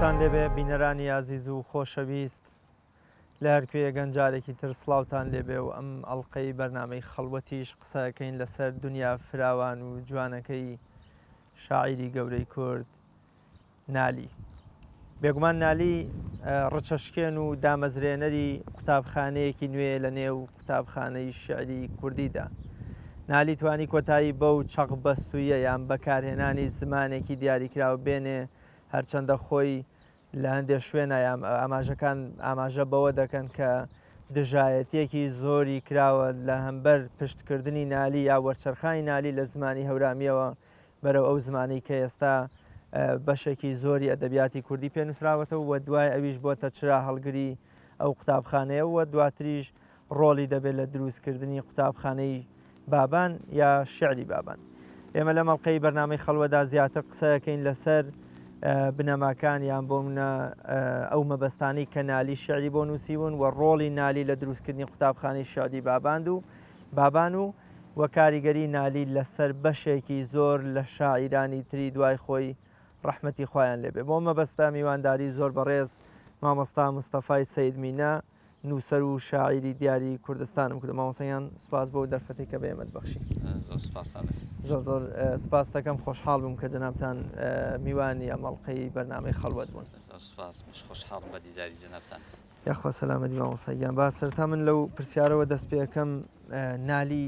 سلااوان لێبێ بینەرانی عزیز و خۆشەویست لە هەرکوێ گەنجارێکی تر سلااوان لێبێ و ئەم ئەڵلقەی بەرنامەی خەڵوەتیش قسەکەین لەسەر دنیا فراوان و جوانەکەی شاعیری گەورەی کورد نالی. بێگومان نالی ڕچەشکێن و دامەزرێنەری قوتابخانەیەکی نوێ لە نێو قوتابخانەی شعری کوردیدا. نالی توانی کۆتایی بەو چەق بەستویە یان بەکارهێنانی زمانێکی دیاریکراوە بێنێ هەرچەندە خۆی لە هەندێک شوێنە ئاماژەکان ئاماژە بەوە دەکەن کە دژایەتێکی زۆری کراوە لە هەمبەر پشتکردنی نالی یا وەرچەرخانی نالی لە زمانی هەورامیەوە بەرەو ئەو زمانی کە ئێستا بەشێکی زۆری ئەدەبیاتی کوردی پێنووسراوەتەوە و دوای ئەویش بۆتە چرا هەڵگری ئەو قوتابخانەیە وە دواتریش ڕۆڵی دەبێت لە دروستکردنی قوتابخانەی بابان یا شعری بابان. ئێمە لە مەڵقەی بەرنامەی خەڵوەدا زیاتر قسەکەین لەسەر بنەماکان یان بۆ منە ئەو مەبەستانی کە نالی شعری بۆ نووسیبوون و ڕۆڵی نالی لە دروستکردنی قوتابخانەی شعری بابان و وە کاریگەری نالی لەسەر بەشێکی زۆر لە شاعیرانی تری دوای خۆی ڕەحمەتی خۆیان لێبێ. بۆ مەبەستا میوانداری زۆر بەڕێز مامۆستا مستەفای سەید مینە نووسەر و شاعیری دیاری کوردستانم کرد. مامۆستایان سپاس بۆ دەرفەتی کە بەێمەت بەخشی. زۆر سپاس دەکەم، خۆشحاڵ بووم کە جەنابتان میوانی ئەمەڵقەی بەرنامەی خەڵوەت بوون. خۆشحاڵم بە دیداری جەنابتان. یاخوا سەلامەتی مامۆستایان. با سەرتا من لەو پرسیارەوە دەست پێ یەکەم نالی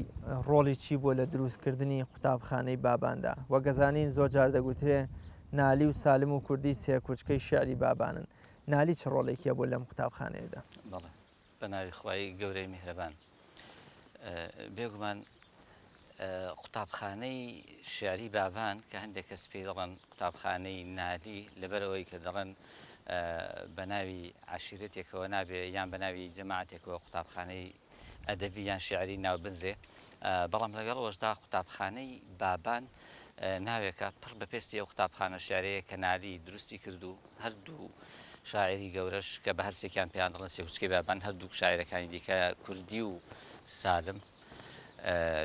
ڕۆڵی چی بووە لە دروستکردنی قوتابخانەی باباندا؟ وە گەزانین زۆر جار دەگوترێ نالی و سالم و کوردی سێ کوچکەی شعری بابانن. نالی چ ڕۆڵێکیە بۆ لەم قوتابخانەیەدا؟ بەڵێ بە ناوی خوای گەورەی میهرەبان. بێگومان قوتابخانەی شعری بابان کە هەندێک کەس پێی دەڵێن قوتابخانەی نالی لەبەرەوەی کە دەڵێن بە ناوی عشیرەتێکەوە نابێ یان بە ناوی جەماعەتێکەوە قوتابخانەی ئەدەبی یان شعری ناو بنرێ، بەڵام لەگەڵەوەشدا قوتابخانەی بابان ناوێکە پڕ بە پێستی ئەو قوتابخانە شعرەیە کە نالی دروستی کرد و هەردوو شاعری گەورەش کە بە هەرسێکیان پێیان دەڵێن سێکوچکەی بابان هەردوو شاعرەکانی دیکە کوردی و سالم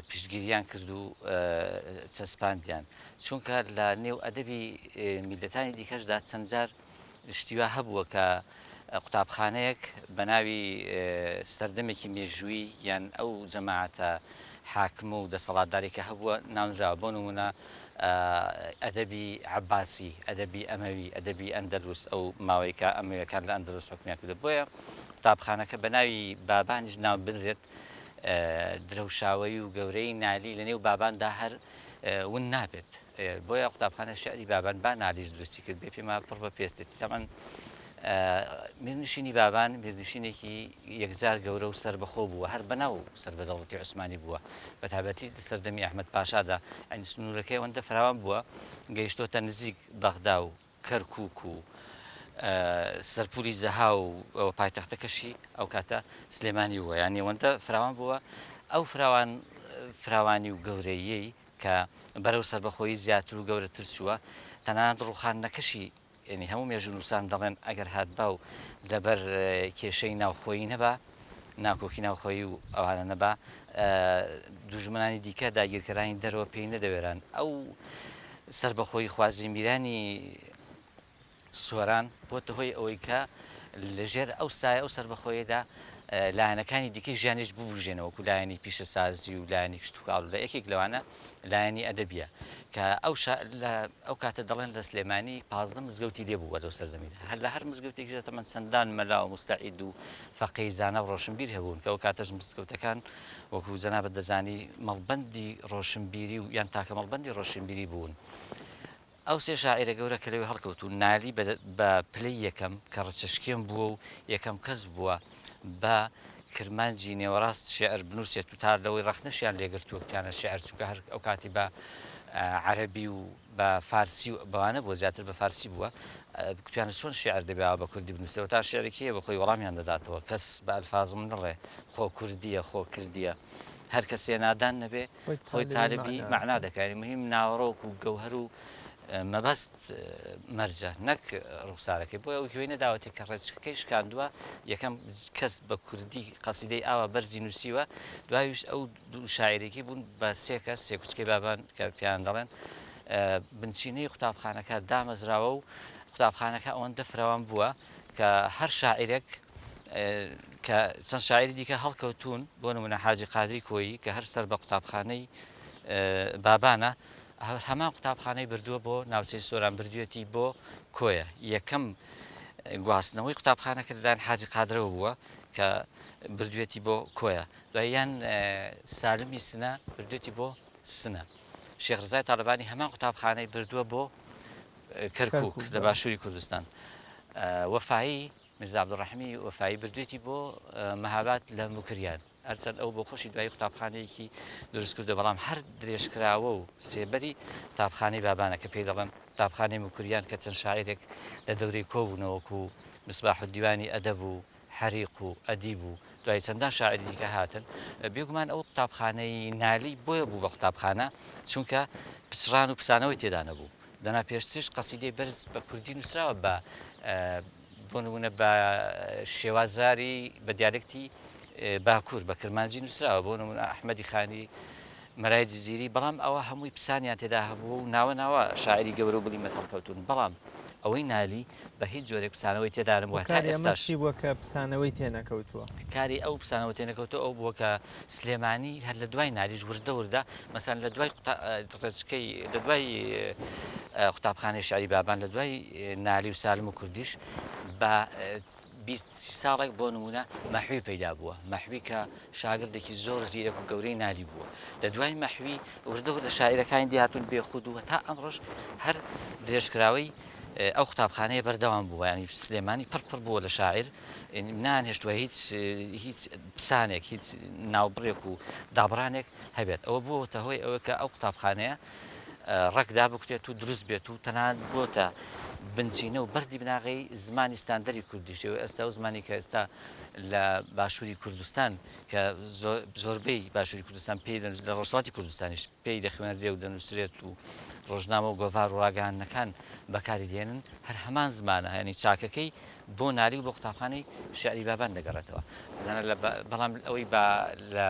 پشتگیریان کرد و چەسپاندیان، چونکە لە نێو ئەدەبی میلەتانی دیکەشدا چەند جار شتیوا هەبووە کە قوتابخانەیەک بە ناوی سەردەمێکی مێژووی یان ئەو جەماعەتە حاکم و دەسەڵاتدارێکە هەبووە ناونراوە. بۆ نمونە ئەدەبی عەباسی، ئەدەبی ئەمەوی، ئەدەبی ئەندەلوس، ئەو ماوەیەکە ئەمەویەکان لە ئەندەلوس حکومیان کردە. بۆیە قوتابخانەکە بە ناوی بابانیش ناو بنرێت، درەوشاوی و گەورەی نالی لە نێو باباندا هەر ون نابێت. بۆیە قوتابخانە شعری بابان با نالیش دروستی کرد بێ پێما پڕ بە پێستێت. تەمان میرنشینی بابان میرنشینێکی یەکجار گەورە و سربەخۆ بووە، هەر بەناو سەربەدەوڵەتی عوسمانی بووە، بە تایبەتی سەردەمی ئەحمەد پاشادا ئەنی سنوورەکەی ئەوەندە فراوان بووە گەیشتۆتە نزیک بەغدا و کەرکووک و سەرپولی زەها و پایتەختەکەشی ئەو کاتە سلێمانی بووە، یانی ئەوەندە فراوان بووە. ئەو فراوانی و گەورەیەی کە بەرەو سەربەخۆیی زیاتر و گەورەتر چووە، تەنانەت ڕووخانەکەشی ینی هەموو مێژوونووسان دەڵێن ئەگەر هات با و لەبەر کێشەی ناوخۆیی نەبا، ناکۆکی ناوخۆیی و ئەوانە نەبا، دوژمنانی دیکە داگیرکەرانی دەرەوە پێی نەدەوێران. ئەو سەربەخۆی خوازیمیرانی سۆران بۆتە هۆی ئەوەی کە لەژێر ئەو سایە ئەو سەربەخۆیەدا لایەنەکانی دیکەی ژیانیش ببوژێنەوەکو لایەنی پیشەسازی و لایەنی کشتتوکاڵ لە یەکێک لەوانە لایەنی ئەدەبیە کە ئەو کاتە دەڵێن لە سلێمانی 15 مزگەوتی لێبوو بەدەو سەردەمیدا، هەر لە هەر مزگەوتێکدا تەمەەن چەندان مەلا و مستعید و فەقەی زانە و ڕۆشنبیر هەبوون کە ئەو کاتەش مزگەوتەکان وەکو جەنابەت دەزانی مەڵبەندی ڕۆشنبیری و یان تاکە مەڵبەندی ڕۆشنبیری بوون. ئەو سێ شاعیرە گەورە کە لەوێ هەڵکەوت و نالی بە پلەی یەکەم کە ڕەچەشکێن بووە و یەکەم کەس بووە بە کرمانجی نێوەڕاست شێعر بنووسێت و تا لەوەی ڕەخنەشیان لێگرتووەکیانە شێعر، چونکە هەر ئەو کاتی بە عەرەبی و بە فارسی و بەوانە بۆ زیاتر بە فارسی بووە، کوتیانە چۆن شێعر دەبێەوە بە کوردی بنووسەوە تا شێعرێکیە بە خۆی وەڵامیان دەداتەوە. کەس بە ئەلفازم نەڵێ خۆ کوردیە خۆ کردیە، هەر کەسێ نادان نەبێ خۆی تالبی مەعنا دەکاری، مهم ناوەڕۆک و گەوهەر و مەبەست مەرجە نەک ڕوخسارەکەی. بۆیە ئەوکوێ نەداوەتێک کە ڕێچکەکەی شکاندووە یەکەم کەس بە کوردی قەسیدەی ئاوە بەرزی نووسیوە، دوایش ئەو دوو شاعیرێکی بوون بە سێ کەس سێکوچکەی بابان کە پێیان دەڵێن بنچینەی قوتابخانەکە دامەزراوە و قوتابخانەکە ئەوەندە فراوان بووە کە هەر شاعیرێک کە چەند شاعری دیکە هەڵکەوتون بۆ نمونە حاجی قادری کۆیی کە هەر سەر بە قوتابخانەی بابانە هەمان قوتابخانەی بردووە بۆ ناوچەی سۆران بردوێتی بۆ کۆیە یەکەم گواستنەوەی قوتابخانەکە لەلایەن حاجی قادرەوە بووە کە بردوێتی بۆ کۆیە دواییان سالمی سنە بردوێتی بۆ سنە شێخ ڕزای تاالبانی هەمان قوتابخانەی بردووە بۆ کەرکووک لە باشووری کوردستان وەفایی میرزا عەبدوڕەحیمی وەفایی بردوێتی بۆ مەهاباد لە موکریان هەرچەند ئەو بۆ خۆشی دوای قوتابخانەیەکی دروست کردو بەڵام هەر درێژکراوە و سێبەری قوتابخانەی بابانە کە پێی دەڵێن قوتابخانەی موکریان کە چەند شاعیرێک لە دەورەی کۆبوونەوەکو مصباح الدیوانی ئەدەب و حەریق و ئەدیب و دوای چەندان شاعری دیکە هاتن بێگومان ئەو قوتابخانەی نالی بۆیە بوو بە قوتابخانە چونکە پچڕان و پسانەوەی تێدا نەبوو دەنا پێشترش قەسیدەی بەرز بە کوردی نووسراوە بە بۆ نمونە بە شێوازاری بە دیالکتی باکوور بە کرمانجی نووسراوە بۆ نمونە ئەحمەدی خانی مەرای جزیری بەڵام ئەوە هەمووی پسانیان تێدا هەبوو و ناوە ناوە شاعری گەورە و بڵی مەتەڵکەوتون بەڵام ئەوەی نالی بە هیچ جۆرێک پسانەوەی تێدانم وە تا ئێستاشی بووە کە پسانەوەی تێنەکەوتووە کاری ئەو پسانەوە تێنەکەوتە ئەو بووە کە سلێمانی هەر لە دوای نالیش وردە وردە مەسەن لە دوای ڕێچکەی لە دوای قوتابخانەی شعری بابان لە دوای نالی و سالم و کوردیش بە 20 ساڵێک بۆ نمونە مەحوی پەیدا بووە مەحوی کە شاگردێکی زۆر زیرەک و گەورەی نالی بووە لە دوای مەحوی وردە وردە شاعیرەکانی دیهاتون بێخود و تا ئەمڕۆژ هەر درێژکراوەی ئەو قوتابخانەیە بەردەوام بووە ینی سلێمانی پڕ بووە لە شاعیر نانهێشتووە هیچ پسانێک هیچ ناوبڕێک و دابڕانێک هەبێت ئەوە بووەتە هۆی ئەوە کە ئەو قوتابخانەیە ڕێکدا بکرێت و دروست بێت و تەنان بۆتە بنچینە و بەردی بناغی زمانی ستاندەری کوردیشەوە ئێستا و زمانی کە ئێستا لە باشووری کوردستان کە زۆربەی باشووری کوردستان پێی لە ڕۆژهەڵاتی کوردستانیش پێی دەخوێنرێ و دەنووسرێت و ڕۆژنامە و گۆڤار و ڕاگەیانەکان بەکاری دێنن هەر هەمان زمانە ینی چاکەکەی بۆ نالی و بۆ قوتابخانەی شعری بابان دەگەڕێتەوە بەڵام ئەوەی لە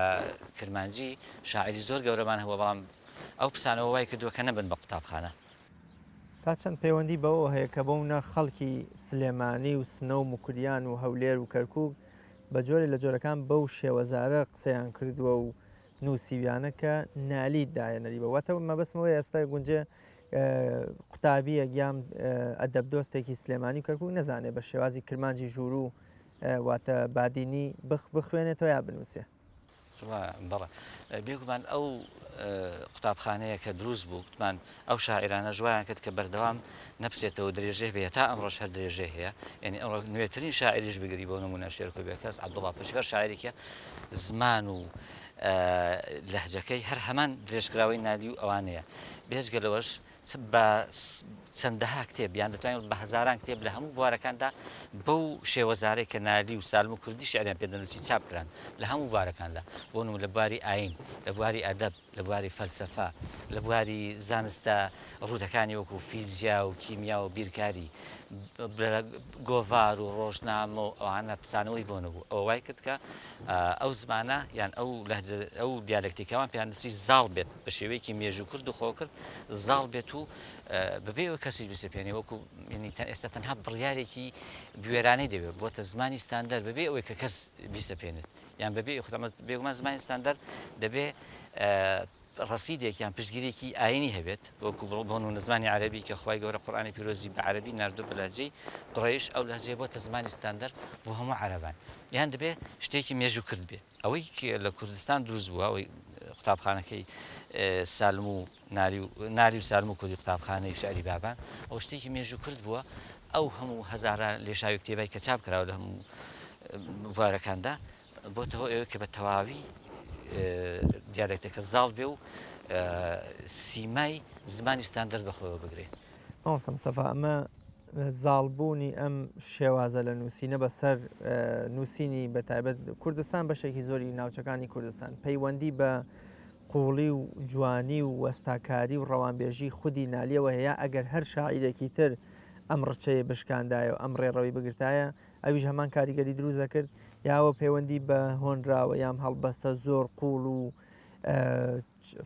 کرمانجی شاعری زۆر گەورەمان هەوە بەڵام ئەو پسانەوە وای کردووە کە نەبن بە قوتابخانە تا چەند پەیوەندی بەوە هەیە کە بەونە خەڵکی سلێمانی و سنە و موکریان و هەولێر و کەرکووک بە جۆری لە جۆرەکان بەو شێوەزارە قسەیان کردووە و نووسیویانە کە نالی داەنەری بەواتە مەبەستمەوەی ئێستا گونجێ قوتابی ئەگیام ئەدەب دۆستێکی سلێمانی و کەرکووک نەزانێ بە شێوازی کرمانجی ژوور و واتە بادینی بخوێنێتەوە یا بنووسێ بەڵێ بێگومان ئەو قوتابخانەیە کە دروست بوو گوتمان ئەو شاعرانە ژوایان کرد کە بەردەوام نەپسێتەوە درێژێ بێ تا ئەمڕۆژ هەر درێژێ هەیە یعنی ئەوڕۆ نوێترین شاعریش بگری بۆ نمونە شێرکۆ بێکەس عەبدوڵڵا پەشکەر شاعرێکە زمان و لەهجەکەی هەر هەمان درێژکراوەی نالی و ئەوانەیە بێجگە لەوەش بە چەندەها کتێب یان دەتوانین بە هەزاران کتێب لە هەموو بوارەکاندا بەو شێوەزارەی کە نالی و سالم و کوردی شعریان پێدەنووسی چاپکران لە هەموو بوارەکاندا بۆ نمونە لە بواری ئاین لە بواری ئەدەب لە بواری فەلسەفە لە بواری زانستە ڕوودەکانی وەکو فیزیا و کیمیا و بیرکاری گۆڤار و ڕۆژنامە و ئەوانە پسانەوەی بۆ نەبوو ئەوە وای کرد کە ئەو زمانە یان ئەو دیالکتیکەوان پێیان نووسی زاڵ بێت بە شێوەیەکی مێژوو کرد و خۆ کرد زاڵ بێت و بەبێ ئەوە کەسی بسەپێنێ وەکو ئێستا تەنها بڕیارێکی گوێرانەی دەبێت بۆتە زمانی ستاندەر بەبێ ئەوەی کە کەس بیسەپێنێت یان بەبێ بێگومان زمانی ستاندەر دەبێ ڕسیدێک یان پشتگیرێکی ئاینی هەبێت وەکو بۆن و زمانی عەرەبی کە خوای گەورە قورئانی پیرۆزی بە عەرەبی ناردووە بە لەهجەی قڕەیش ئەو لەهجەیە بۆتە زمانی ستاندەر بۆ هەموو عەرەبان یان دەبێ شتێکی مێژوو کرد بێت ئەوەی لە کوردستان دروست بووە ئەوەی قوتابخانەکەی سالم و نالی و سالم و کوردی قوتابخانەی شعری بابان ئەو شتێکی مێژوو کرد بووە ئەو هەموو هەزاران لێشاوی کتێبای کە چاپ کراوە لە هەموو بوارەکاندا بۆتەوە ئەوە کە بە تەواوی دیالکتەکە زاڵ بێ و سیمای زمانی ستاندەر بەخۆوە بگرێ مامۆستا مستەفا ئەمە زاڵبوونی ئەم شێوازە لە نووسینە بەسەر نووسینی بەتایبەت کوردستان بەشێکی زۆری ناوچەکانی کوردستان پەیوەندی بە قوڵی و جوانی و وەستاکاری و ڕەوانبێژی خودی نالیەوە هەیە ئەگەر هەر شاعیرێکی تر ئەم ڕچەیە بشکاندایە و ئەم ڕێڕەوی بگرتایە ئەویش هەمان کاریگەری دروست دەکرد یاوە پەیوەندی بە هۆنراوە یام هەڵبەستە زۆر قوڵ و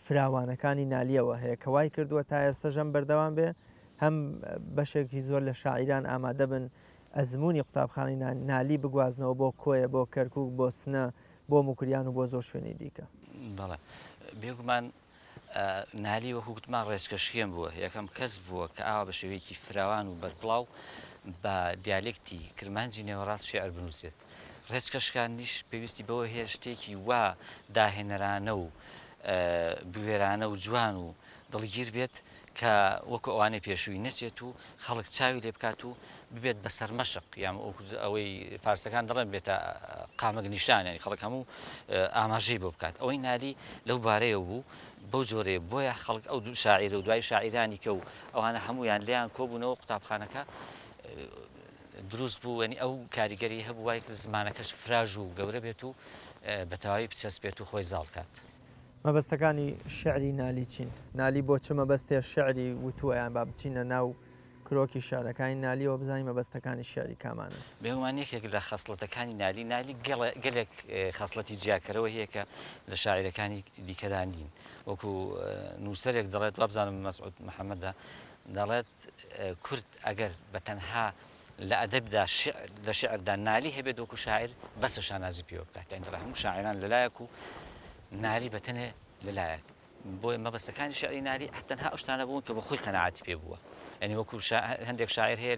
فراوانەکانی نالیەوە هەیە کە وای کردووە تا ئێستەژەم بەردەوام بێ هەم بەشێکی زۆر لە شاعیران ئامادە بن ئەزمموی قوتابخانەی نالی بگوازنەوە بۆ کۆیە بۆ کەرکک بۆ سنە بۆ موکریان و بۆ زۆر شوێنی دیکە. بەڵێ بێگومان نالی وەکو گوتمان ڕێچکەشیەم بووە یەکەم کەس بووە کە ئاوا بە شێوەیەکی فراوان و بەرپڵاو بە دیالێکتی کرمانجی نێوەڕاست شێعر بنووسێت. ڕێچکەشکانیش پێویستی بەوە هەیە شتێکی وا داهێنەرانە و بوێرانە و جوان و دڵگیر بێت کە وەکو ئەوانەی پێشووی نەچێت و خەڵک چاوی لێ بکات و ببێت بە سەرمەشق یان ئەوەی فارسەکان دەڵێن بێتە قامەک نیشانانی خەڵک هەموو ئاماژەی بۆ بکات. ئەوەی نالی لەو بارەیە بوو بەو جۆرەیە بۆیە خەڵک ئەو شاعیرە و دوای شاعیرانی کە و ئەوانە هەمویان لیان کۆبوونەوە قوتابخانەکە دروست بوو وەنی ئەو کاریگەری هەبوو وای زمانەکەش فراژ و گەورە بێت و بە تەواوی بچەس بێت و خۆی زاڵکات. مەبەستەکانی شعری نالی چین؟ نالی بۆ چ مەبەستێ شعری وتووەیان با بچینە ناو کرۆکی شارەکانی نالیەوە بزانین مەبەستەکانی شعری کامانن. بێگومان یەکێک لە خەسڵەتەکانی نالی گەلێک خەسڵەتی جیاکەرەوە هەیە کە لە شاعیرەکانی دیکەدا نین. وەکو نووسەرێک دەڵێت وابزانم مەسعود محەممەددا دەڵێت کورد ئەگەر بە تەنها لە ئەدەبدا لە شعردا نالی هەبێت وەکو شاعر بەسە شانازی پێوە بکات دەڵێ هەموو شاعران لەلایەک و نالی بەتەنێ لەلایەک بۆی مەبەستەکانی شعری نالی تەنها ئەو شتانە بوون کە بە خۆی قەناعەتی پێ بووە. يعني وەکو هەندێک شاعر هەیە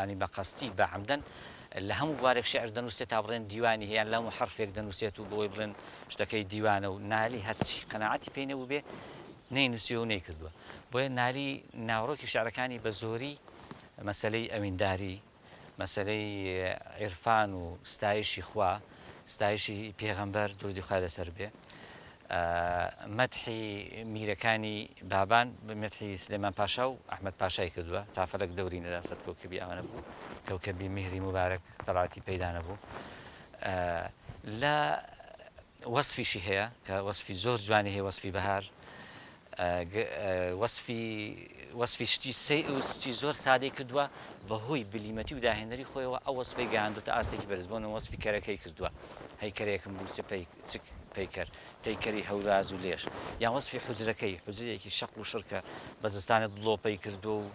ینی بە قەستی بە عەمدەن لە هەموو بوارێک شعر دەنووسێت تا بڵێن دیوانی هەیە لە هەموو حرفێک دەنووسێت و بۆی بڵێن شتەکەی دیوانە و نالی هەرچی قەناعەتی پێی نەبوو بێ نەینووسیە و نەیکردووە. بۆیە نالی ناوڕۆکی شعرەکانی بە زۆری مەسەلەی ئەوینداری مەسەلەی عیرفان و ستایشی خوا ستایشی پێغەمبەر دوردی خوا لەسەر بێ مەدحی میرەکانی بابان مەدحی سلێمان پاشا و ئەحمەد پاشای کردووە تا فەلەک دەوری نەدا سەد کەوکەبی ئەوانە بوو کەوکەبی میهری مبارەک تەڵاتی پەیدا نەبوو. لە وەسفیشی هەیە کە وەسفی زۆر جوانی هەیە وەسفی بەهار وەسفی شتی زۆر سادەی کردووە بەهۆی بلیمەتی و داهێنەری خۆیەوە ئەو وەسفەی گەیاندوتە ئاستێکی بەرز بۆن وەسفی کەرەکەی کردووە هەیکەرێکم بوو پەیکەر تەیکەری هەوراز و لێش یان وەسفی حوجرەکەی حوجرەیەکی شەق و شڕکە بەزستانە دڵۆپەی کردو و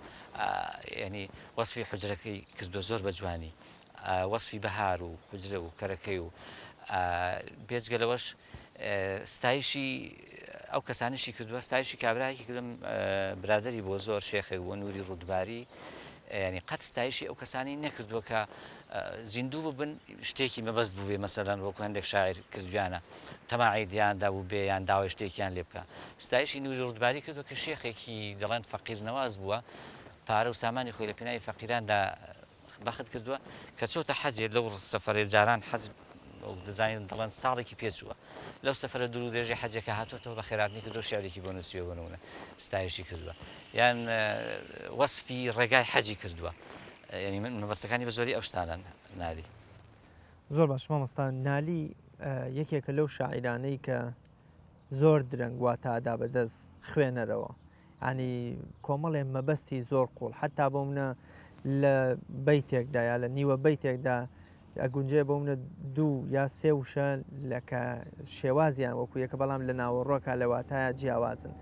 ینی وەسفی حوجرەکەی کردووە زۆر بە جوانی وەسفی بەهار و حوجرە و کەرەکەی و بێجگەلەوەش ستایشی ئەو کەسانشی کردووە ستایشی کابراایکی کردم برادری بۆ زۆر شێخی وە نووری ڕوودباری ینی قەت ستایشی ئەو کەسانی نەکردووە کە زیندوو ببن شتێکی مەبەست بووێ مەسەلەن وەکو هەندێک شاعر کردویانە تەماعی دییاندا بوو بێ یان داوای شتێکیان لێ بکە ستایشی نووری ڕوودباری کردووە کە شێخێکی دەڵێن فەقیر نەواز بووە پارە و سامانی خۆی لە پێناوی فەقیراندا بەخت کردووە کە چۆتە حەجێ لەو سەفەرێ جاران حەج دەزانین دەڵێن ساڵێکی پێچووە لەو سەفرە دوور و درێژی حەجەکە هاتوۆتەوە بە خێراتنی کردو شعرێکی بۆ نووسیەوە بنوونە ستایشی کردووە یان وەسفی ڕێگای حەجی کردووە ینی من مەبەستەکانی بە زۆری ئەو شتانە نالی. زۆر باش مامۆستا نالی یەکێکە لەو شاعیرانەی کە زۆر درەنگ واتەدا بەدەست خوێنەرەوە ینی کۆمەڵێ مەبەستی زۆر قوڵ حتا بۆ منە لە بەیتێکدا یا لە نیوە بەیتێکدا ئەگونجێ بۆ منە دوو یا سێ وشە لەکە شێوازیان وەکو یەکە بەڵام لە ناوەڕۆکە لەواتایە جیاوازن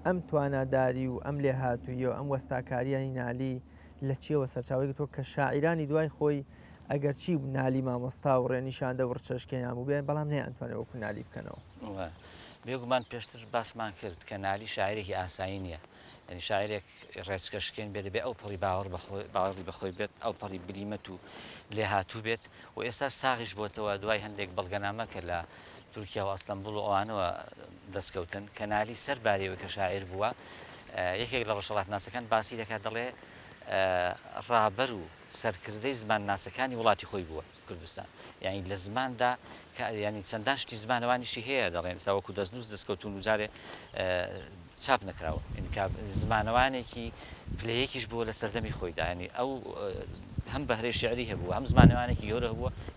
ئەم تواناداری و ئەم لێ هاتوویە ئەم وەستاکاریانی نالی لە چیەوە سەرچاوی تۆ کە شاعیرانی دوای خۆی ئەگەر چی نالی مامۆستا و ڕێنیشاندە و ڕچەشکیان و بێ بەڵام نەیانتوانێت وەکو نالی بکەنەوە. بێگومان پێشتر باسمان کرد کە نالی شاعرێکی ئاسایی نییە ینی شاعرێک ڕێچکەشکێن بێ دەبێت ئەو پەڕی باوەڕی بەخۆی بێت ئەو پەڕی بلیمەت و لێ هاتوو بێت و ئێستا ساغیش بۆتەوە دوای هەندێک بەڵگەنامە کە لە تورکیا و ئەستەمبوڵ و ئەوانەوە دەستکەوتن کە نالی سەربارەوە کە شاعر بووە یەکێک لە ڕۆژهەڵات ناسەکان باسی دەکات دەڵێ ڕابەر و سەرکردەی زمان ناسەکانی وڵاتی خۆی بووە کوردستان یعنی لە زماندا ینی چەندان شتی زمانەوانیشی هەیە دەڵێن ساوەکو دەستنووس دەستکەوتون وجارێ چاپ نەکراوە زمانەوانێکی پلەیەکیش بووە لە سەردەمی خۆیدا ینی ئەو هەم بەهرەی شعری هەبووە هەم زمانەوانێکی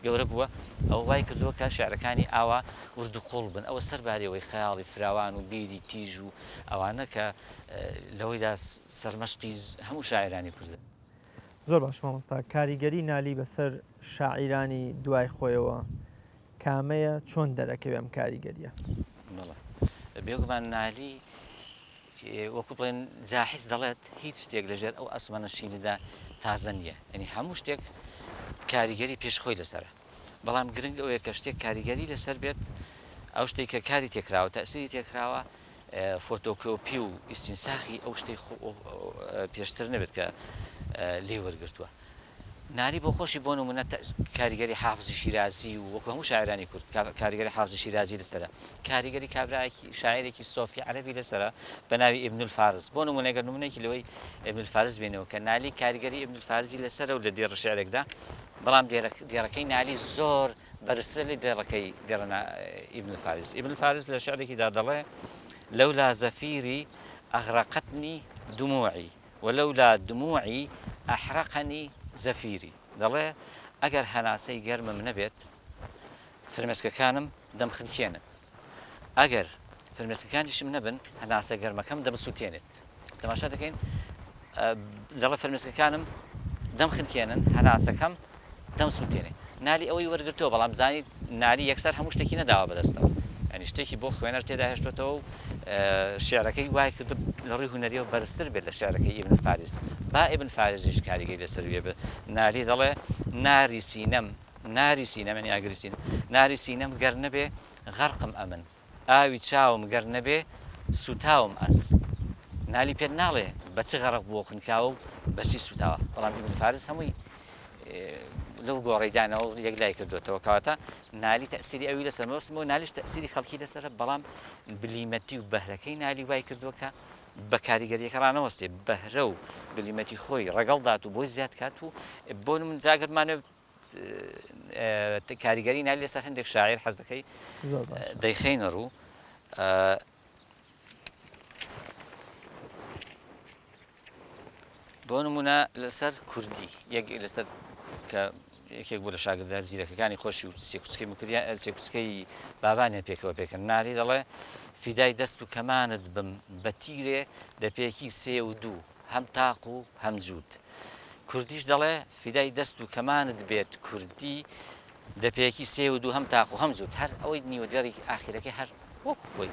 گەورە بووە ئەو وای کردووە کە شعرەکانی ئاوا ورد و قوڵ بن ئەوە سەربارەوەی خەیاڵی فراوان و بیری تیژ و ئەوانە کە لەوەیدا سەرمەشقی هەموو شاعرانی کوردن. زۆر باش مامۆستا کاریگەری نالی بەسەر شاعیرانی دوای خۆیەوە کامەیە چۆن دەرەکەوێ ئەم کاریگەریە؟ بێگومان نالی وەکو بڵێن جاحیز دەڵێت هیچ شتێک لەژێر ئەو ئەسمانە شینەدا تازە نییە ئەنی هەموو شتێک کاریگەری پێشخۆی لەسرە بەڵام گرنگ ئەوەیە کە شتێک کاریگەری لەسەر بێت ئەو شتێک کە کاری تێکراوە تەسیری تێکراوە فۆتۆکۆپی و ئیسینساخی ئەو شتەی پێشتر نەبێت کە لێ وەرگرتووە ناری بۆ خۆشی بۆ نمونە کاریگەری حافزی شیرازی و وەکو هەموو شاعرانی کورد کاریگەری حافزی شیرازی لەسرە کاریگەری کابراایکی شاعرێکی سۆفی عەرەبی لەسرە بە ناوی ئیبن الفارس بۆ نمونەگەر نمونەیەکی لەوەی ئیبن الفارس بێنەوە کە نالی کاریگەری ئیبن الفارسی لەسرە و لە دێڕ شعرێکدا بەڵام دێڕەکەی نالی زۆر بەرزترە لە دێڕەکەی دێڕە ئیبن الفارس ئیبن الفارس لە شعرێکیدا دەڵێ لولا زفيري أغرقتني دموعي ولولا دموعي أحرقني زفيري دەڵێ ئەگەر هەناسەی گەرمم نەبێت فرمێسکەکانم دەمخنکێنن ئەگەر فرمێسکەکانیشم نەبن هەناسە گەرمەکەم دەمسووتێنێت تەماشا دەکەین دەڵێ فرمێسکەکانم دەمخنکێنن هەناسەکەم دەمسووتێنێت نالی ئەوەی وەرگرتەوە بەڵام زانیت نالی یەکسەر هەموو شتێکی نەداوە بەدەستەوە ینی شتێکی بۆ خوێنەر تێدا هێشتێتەوە و شێعرەکەی وای کرد لە ڕووی هونەریەوە بەرزتر بێت لە شێعرەکەی ئیبن فارس با ئیبن فارزیش کاریگەری لەسەر بێ نالی دەڵێ ناری سینەم ینی ئاگری سینەم ناری سینەم گەر نەبێ غەرقم ئەمن ئاوی چاوم گەر نەبێ سوتاوم ئەس نالی پێت ناڵێ بە چ غەرق بۆ خنکاوە و بەسی سوتاوە بەڵام ئیبن فارس هەمووی لەو گۆڕەیدانەوە یەک لای کردوێتەوە کەواتە نالی تەسیری ئەوی لەسەر مەوسمەوە نالیش تەسیری خەڵکی لەسرە بەڵام بلیمەتی و بەهرەکەی نالی وای کردووە کە بە کاریگەریەکە ڕانەوەستێ بەهرە و بلیمەتی خۆی ڕەگەڵدات و بۆی زیاد کات و بۆ من جاگرمانە کاریگەری نالی لەسەر هەندێک شاعیر حەز دەکەی دەیخینە ڕوو بۆ نمونە لەسەر کوردی یەک لەسەر کە یەکێک بۆ لە شاگردە زیرەکەەکانی خۆشی و سێکوچکەی مکردیان سێکوچکەی بابانیان پێکەوە پێکەن ناری دەڵێ فیدای دەست و کەمانت بم بە تیرێ دەپێکی سێ و دوو هەم تاق و هەم جوود کوردیش دەڵێ فیدای دەست و کەمانت بێت کوردی دەپێکی سێ و دوو هەم تاق و هەم جوود هەر ئەوەی نیوەدێڕی ئاخیرەکەی هەر وەکو خۆی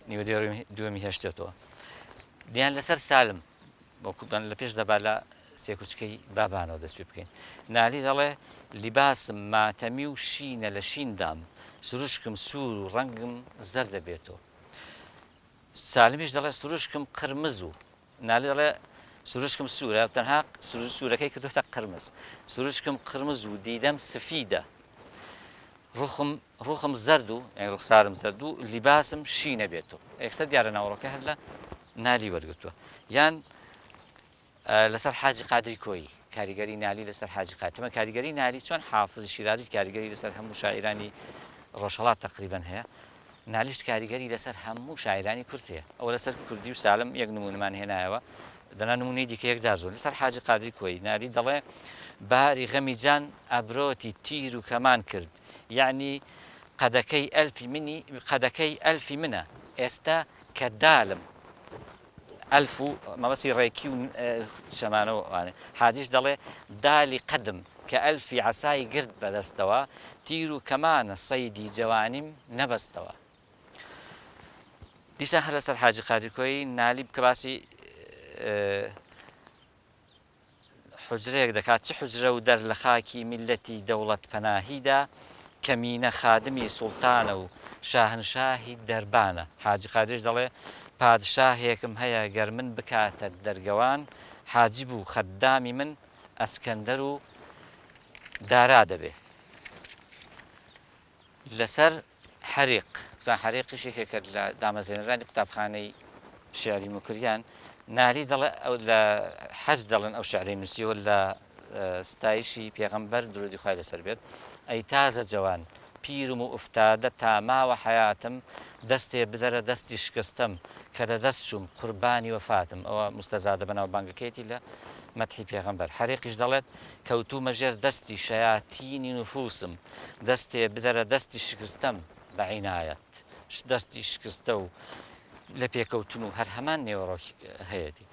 نیوەدێڕی دووەمی هێشتێتەوە دیان لەسەر سالم بۆکوبان لە پێش دەبا لە سێکوچکەی بابانەوە دەست پێ بکەین نالی دەڵێ لیباسم ماتەمی و شینە لە شیندام سروشکم سوور و ڕەنگم زەر دەبێتەوە سالمیش دەڵێ سروشکم قرمز و نالی دەڵێ سروشکم سوورە تەنها سوورەکەی کردوتە قرمز سروشکم قرمز و دیدەم سفیدە ڕوخم زەرد و ڕوخسارم زەرد و لیباسم شینە بێتەوە یەکسەر دیارە ناوەڕۆکە هەر لە نالی وەرگرتووە یان لەسەر حاجی قادری کۆیی کاریگەری نالی لەسەر حاجی قاتمە کاریگەری نالی چۆن حافزی شیرازی کاریگەری لەسەر هەموو شاعرانی ڕۆژهەڵات تقریبەن هەیە نالیش کاریگەری لەسەر هەموو شاعرانی کورد هەیە ئەوە لەسەر کوردی و سالم یەک نمونەمان هێنایەوە دەنا نمونەی دیکە یەکجار زۆر لەسەر حاجی قادری کۆیی نالی دەڵێ باری غەمی جان ئەبرۆتی تیر و کەمان کرد یعنی قەدەکەی ئەلفی منە ئێستا کە دالم ئەلف و مەبەستی ڕێکی و شەمانەوە حادیش دەڵێ دالی قەدم کە ئەلفی عەسای گرد بەدەستەوە تیر و کەمانە سەیدی جەوانیم نەبەستەوە دیسان هەر لەسەر حاجی قادری کۆیی نالی بکە باسی حوجرەیەک دەکات چ حوجرە و دەر لە خاکی میلەتی دەوڵەت پەناهیدا کەمینە خادمی سوڵتانە و شاهنشاهی دەربانە حاجی قادریش دەڵێ پادشاهێکم هەیە گەر من بکاتە دەرگەوان حاجی بوو خەدامی من ئەسکەندەر و دارا دەبێ لەسەر حەریق حەریقیشێکێکە لە دامەزێنەرانی قوتابخانەی شێعری موکریان ناری دەڵێ ئەو لە حەج دەڵێن ئەو شێعرەی نووسیوە لە ستایشی پێغەمبەر درودی خوای لەسەر بێت ئەی تازە جەوان پیرم و ئوفتادە تا ماوە حەیاتم دەستێ بدەرە دەستی شکستم کە لە دەست چووم قوربانی وەفاتم ئەوە مستەزادە بەناو بانگەکەیەتی لە مەدحی پێغەمبەر حەریقیش دەڵێت کەوتومە ژێر دەستی شەیاتینی نوفوسم دەستێ بدەرە دەستی شکستم بە عینایەت دەستی شکستە و لە پێکەوتن و هەر هەمان نێوەڕۆک هەیەی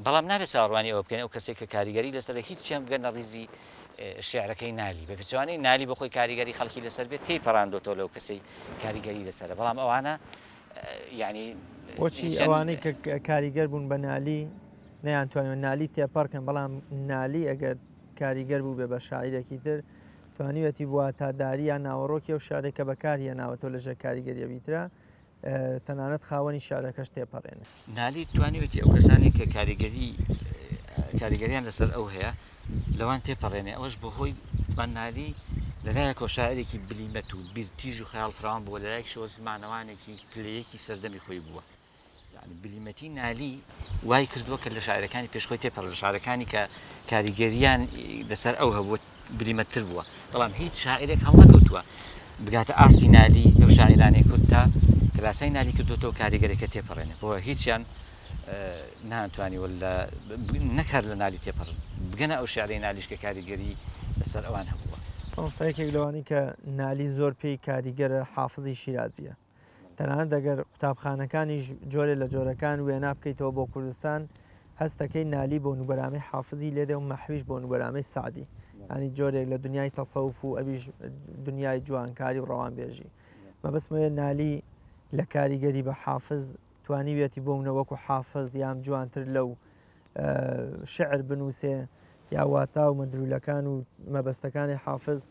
بەڵام نابێت چاڕوانی ئەوە بکەین ئەو کەسێک کە کاریگەری لەسەر هیچیان بگەنە ڕیزی شێعرەکەی نالی بە پێچوانەی نالی بەخۆی کاریگەری خەڵکی لەسەر بێت تێی پەڕاندۆتەوە لەو کەسەی کاریگەری لەسەرە بەڵام ئەوانە یعنی بۆچی ئەوانەی کە کاریگەر بوون بە نالی نەیانتوانێت نالی تێپەڕکەن بەڵام نالی ئەگەر کاریگەر بوو بێ بە شاعیرێکی تر توانیوەتی بووە تاداری یان ناوەڕۆکی ئەو شارێکە بەکاری هێناوەتەوە لەژێر کاریگەریە بیترا تەنانەت خاوەنی شارەکەش تێپەڕێنێ. نالی توانیوەتی ئەو کەسانی کە کاریگەریان لەسەر ئەو هەیە لەوان تێپەڕێنێ ئەوەش بە هۆی نالی لەلایەکەوە شاعرێکی بلیمەت و بیرتیژ و خەیاڵ فراوان بووە لەلایەک شەوە زمانەوانێکی پلەیەکی سەردەمی خۆی بووە. بلیمەتی نالی وای کردووە کە لە شاعرەکانی پێشخۆی تێپەڕ لە شارەکانی کە کاریگەریان لەسەر ئەو هەبووە بلیمەتتر بووە بەڵام هیچ شاعرێک هەڵنەکەوتووە بگاتە ئاستی نالی لەو شاعرانەی کورد تا کراسای نالی کردوەوە کاریگەرێکە تێپەڕێنێ بۆ هیچیان ناتوانیوە نەکار لە نالی تێپەڕن بگەنە ئەو شاعرەی نالیش کە کاریگەری لەسەر ئەوان هەبووە. ئەوستایەکێک لەوانی کە نالی زۆر پێی کاریگەرە حافزی شیرازیە تەنانەت دەگەر قوتابخانەکانی جۆرێ لە جۆرەکان وێنا بکەیتەوە بۆ کوردستان هەستەکەی نالی بۆ نوبەرامەی حافزی لێدە و مەحویش بۆ نوبەرامەی سعدی ینی جۆرێک لە دنیای تەسەوف و ئەویش دنیای جوانکاری و ڕەوانبێژی مەبەستمەوەیە نالی لە کاریگەری بە حافز توانیوێتی بۆ منەوەکو حافز یام جوانتر لەو شعر بنووسێ یاواتتا و مەدرولەکان و مەبەستەکانی حافز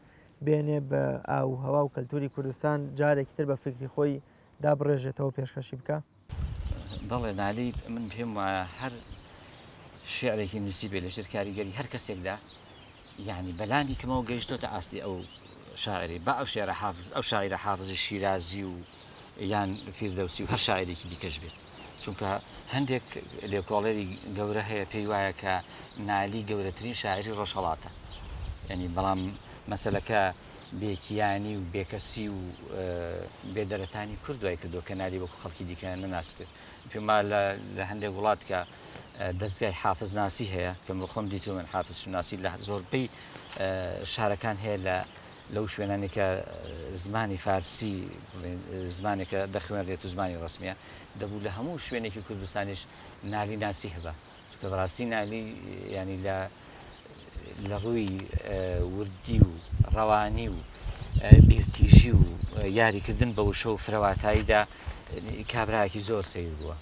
بێنێ بە ئاو هەوا و کەلتوری کوردستان جارێکی تر بە فکری خۆی دابڕێژێتەوە پێشکەشی بکە. بەڵێ نالی من پێم وایە هەر شعرێکی نووسی بێ لە ژێر کاریگەری هەر کەسێکدا یعنی بەلانی کەمەوە گەیشتۆتە ئاستی ئەو شاعری با ئەو شێرە حافز ئەو شاعرە حافزی شیرازی و یان فیردەوسی و هەر شاعرێکی دیکەش بێت چونکە هەندێک لێکۆڵێری گەورە هەیە پێی وایە کە نالی گەورەترین شاعری ڕۆژهەڵاتە ینی بەڵام مەسەلەکە بێکیانی و بێکەسی و بێدەرەتانی کورد دوای کردو کە نالی وەکو خەڵکی دیکە نەناستێت پێما لە هەندێک وڵات کە دەستگای حافز ناسی هەیە کە خۆم دیتو من حافز شناسی لە زۆربەی شارەکان هەیە لەو شوێنانێکە زمانی فارسی زمانێکە دەخوێنرێت و زمانی ڕسمیە دەبوو لە هەموو شوێنێکی کوردستانیش نالی ناسی هەبە چونکە بەڕاستی نالی ینی لە ڕووی وردی و ڕەوانی و بیرتیژی و یاریکردن بە وشە و فرەواتاییدا کابراایەکی زۆر سیر بووە.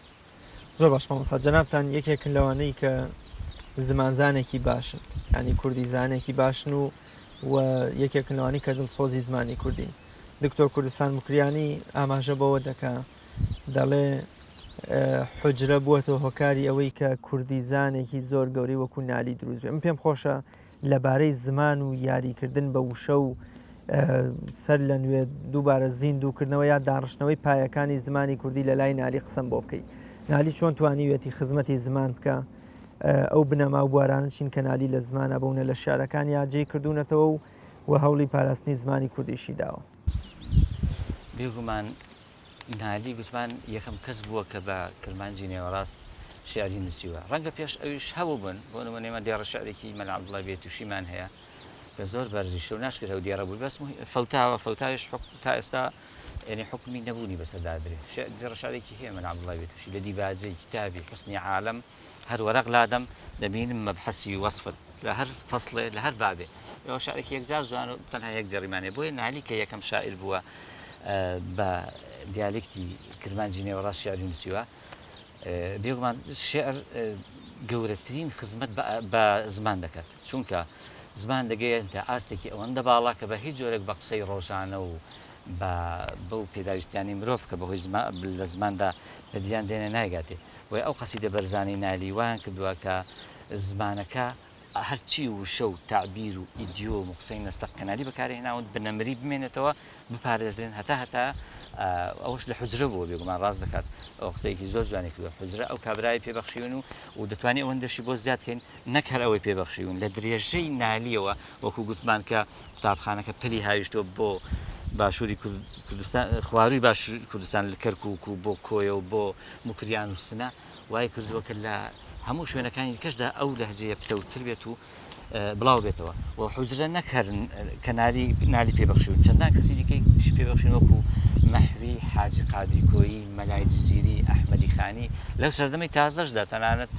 زۆر باش مامۆستا جەنابتان یەکێکن لەوانەی کە زمانزانێکی باشن ینی کوردی زانێکی باشن و یەکێکن لەوانی کە دڵسۆزی زمانی کوردین. دکتۆر کوردستان مکریانی ئاماژە بەوە دەکا دەڵێ حجرە بووەتەوە هۆکاری ئەوەی کە کوردی زانێکی زۆر گەورەی وەکو نالی دروست بێ. من پێم خۆشە لەبارەی زمان و یاریکردن بە وشە و سەر لە نوێ دووبارە زیندووکردنەوە یا داڕشتنەوەی پایەکانی زمانی کوردی لە لای نالی قسەم بۆ بکەیت. نالی چۆن توانیوێتی خزمەتی زمان بکە ئەو بنەما و بوارانە چین کە نالی لە زمانە بوونە لە شارەکان یاجێ کردوونەتەوە و هەوڵی پاراستنی زمانی کوردیشی داوە. بێگومان نالی گوتمان یەکەم کەس بووە کە بە کرمانجی نێوەڕاست شعری نووسیوە ڕەنگە پێش ئەویش هەبوو بن بۆ نمونەیەمە دیێڕە شعرێکی مەلا عەبدوڵڵای بێتوشیمان هەیە کە زۆر بەرزیشە و ناشکرێت ئەو دیێڕە بوو بەس فەوتاویش تا ئێستا ینی حکمی نەبوونی بەسەردادرێ دیێڕە شعرێکی هەیە مەلا عەبدوڵڵای بێتوشی لە دیباجەی کتابی حوسنی عالەم هەر وەرەق لادەم دەبینم مەبحەسی وەصفت لە هەر فەصلێ لە هەر بابێ ئەوە شعرێکی یەکجار زوان و تەنها یەک دەڕیمانێ بۆیە نالی کە یەکەم شاعیر بووە بە دیالکتی کرمانجی نێوەڕاست شعری نووسیوە بێگومان شعر گەورەترین خزمەت بە زمان دەکات چونکە زمان دەگەیەنە ئاستێکی ئەوەندە باڵا کە بە هیچ جۆرێک بە قسەی ڕۆژانە و بەو پێداویستیانی مرۆڤ کە بەهۆی لە زماندا بەدیان دێنە نایگاتێ وی ئەو قەسیدە بەرزانی نالی وایان کردووە کە زمانەکە هەرچی وشە و تعبیر و ئیدیۆم و قسەی نەستەق کەنالی بەکارهێناون بنەمری بمێنێتەوە بپارێزرێن هەتا ئەوش لە حجرە بووە بێگومان ڕاست دەکات ئەو قسەیەکی زۆر جوانی کردووە حجرە ئەو کابرای پێبەخشیون و دەتوانێت ئەوەندەشی بۆ زیادکەین نەک هەر ئەوەی پێبەخشیون لە درێژەی نالیەوە وەکو گوتمان کە قوتابخانەکە پلی هاویشتۆ بۆ باشووری کوردستان خواروی باشووری کوردستان لە کەرکووک و بۆ کۆیە و بۆ موکریان و سنە وای کردووە کە لە هەموو شوێنەکانی کەشدا ئەو لەهجەیە پتەوتر بێت و بڵاو بێتەوە و حوجرە نەکردن کە نالی پێبەخشیون چەندان کەسی دیکەی پێبەخشین وەکو مەحوی حاجی قادری کۆیی مەلای جزیری ئەحمەدی خانی لەو سەردەمەی تازەشدا تەنانەت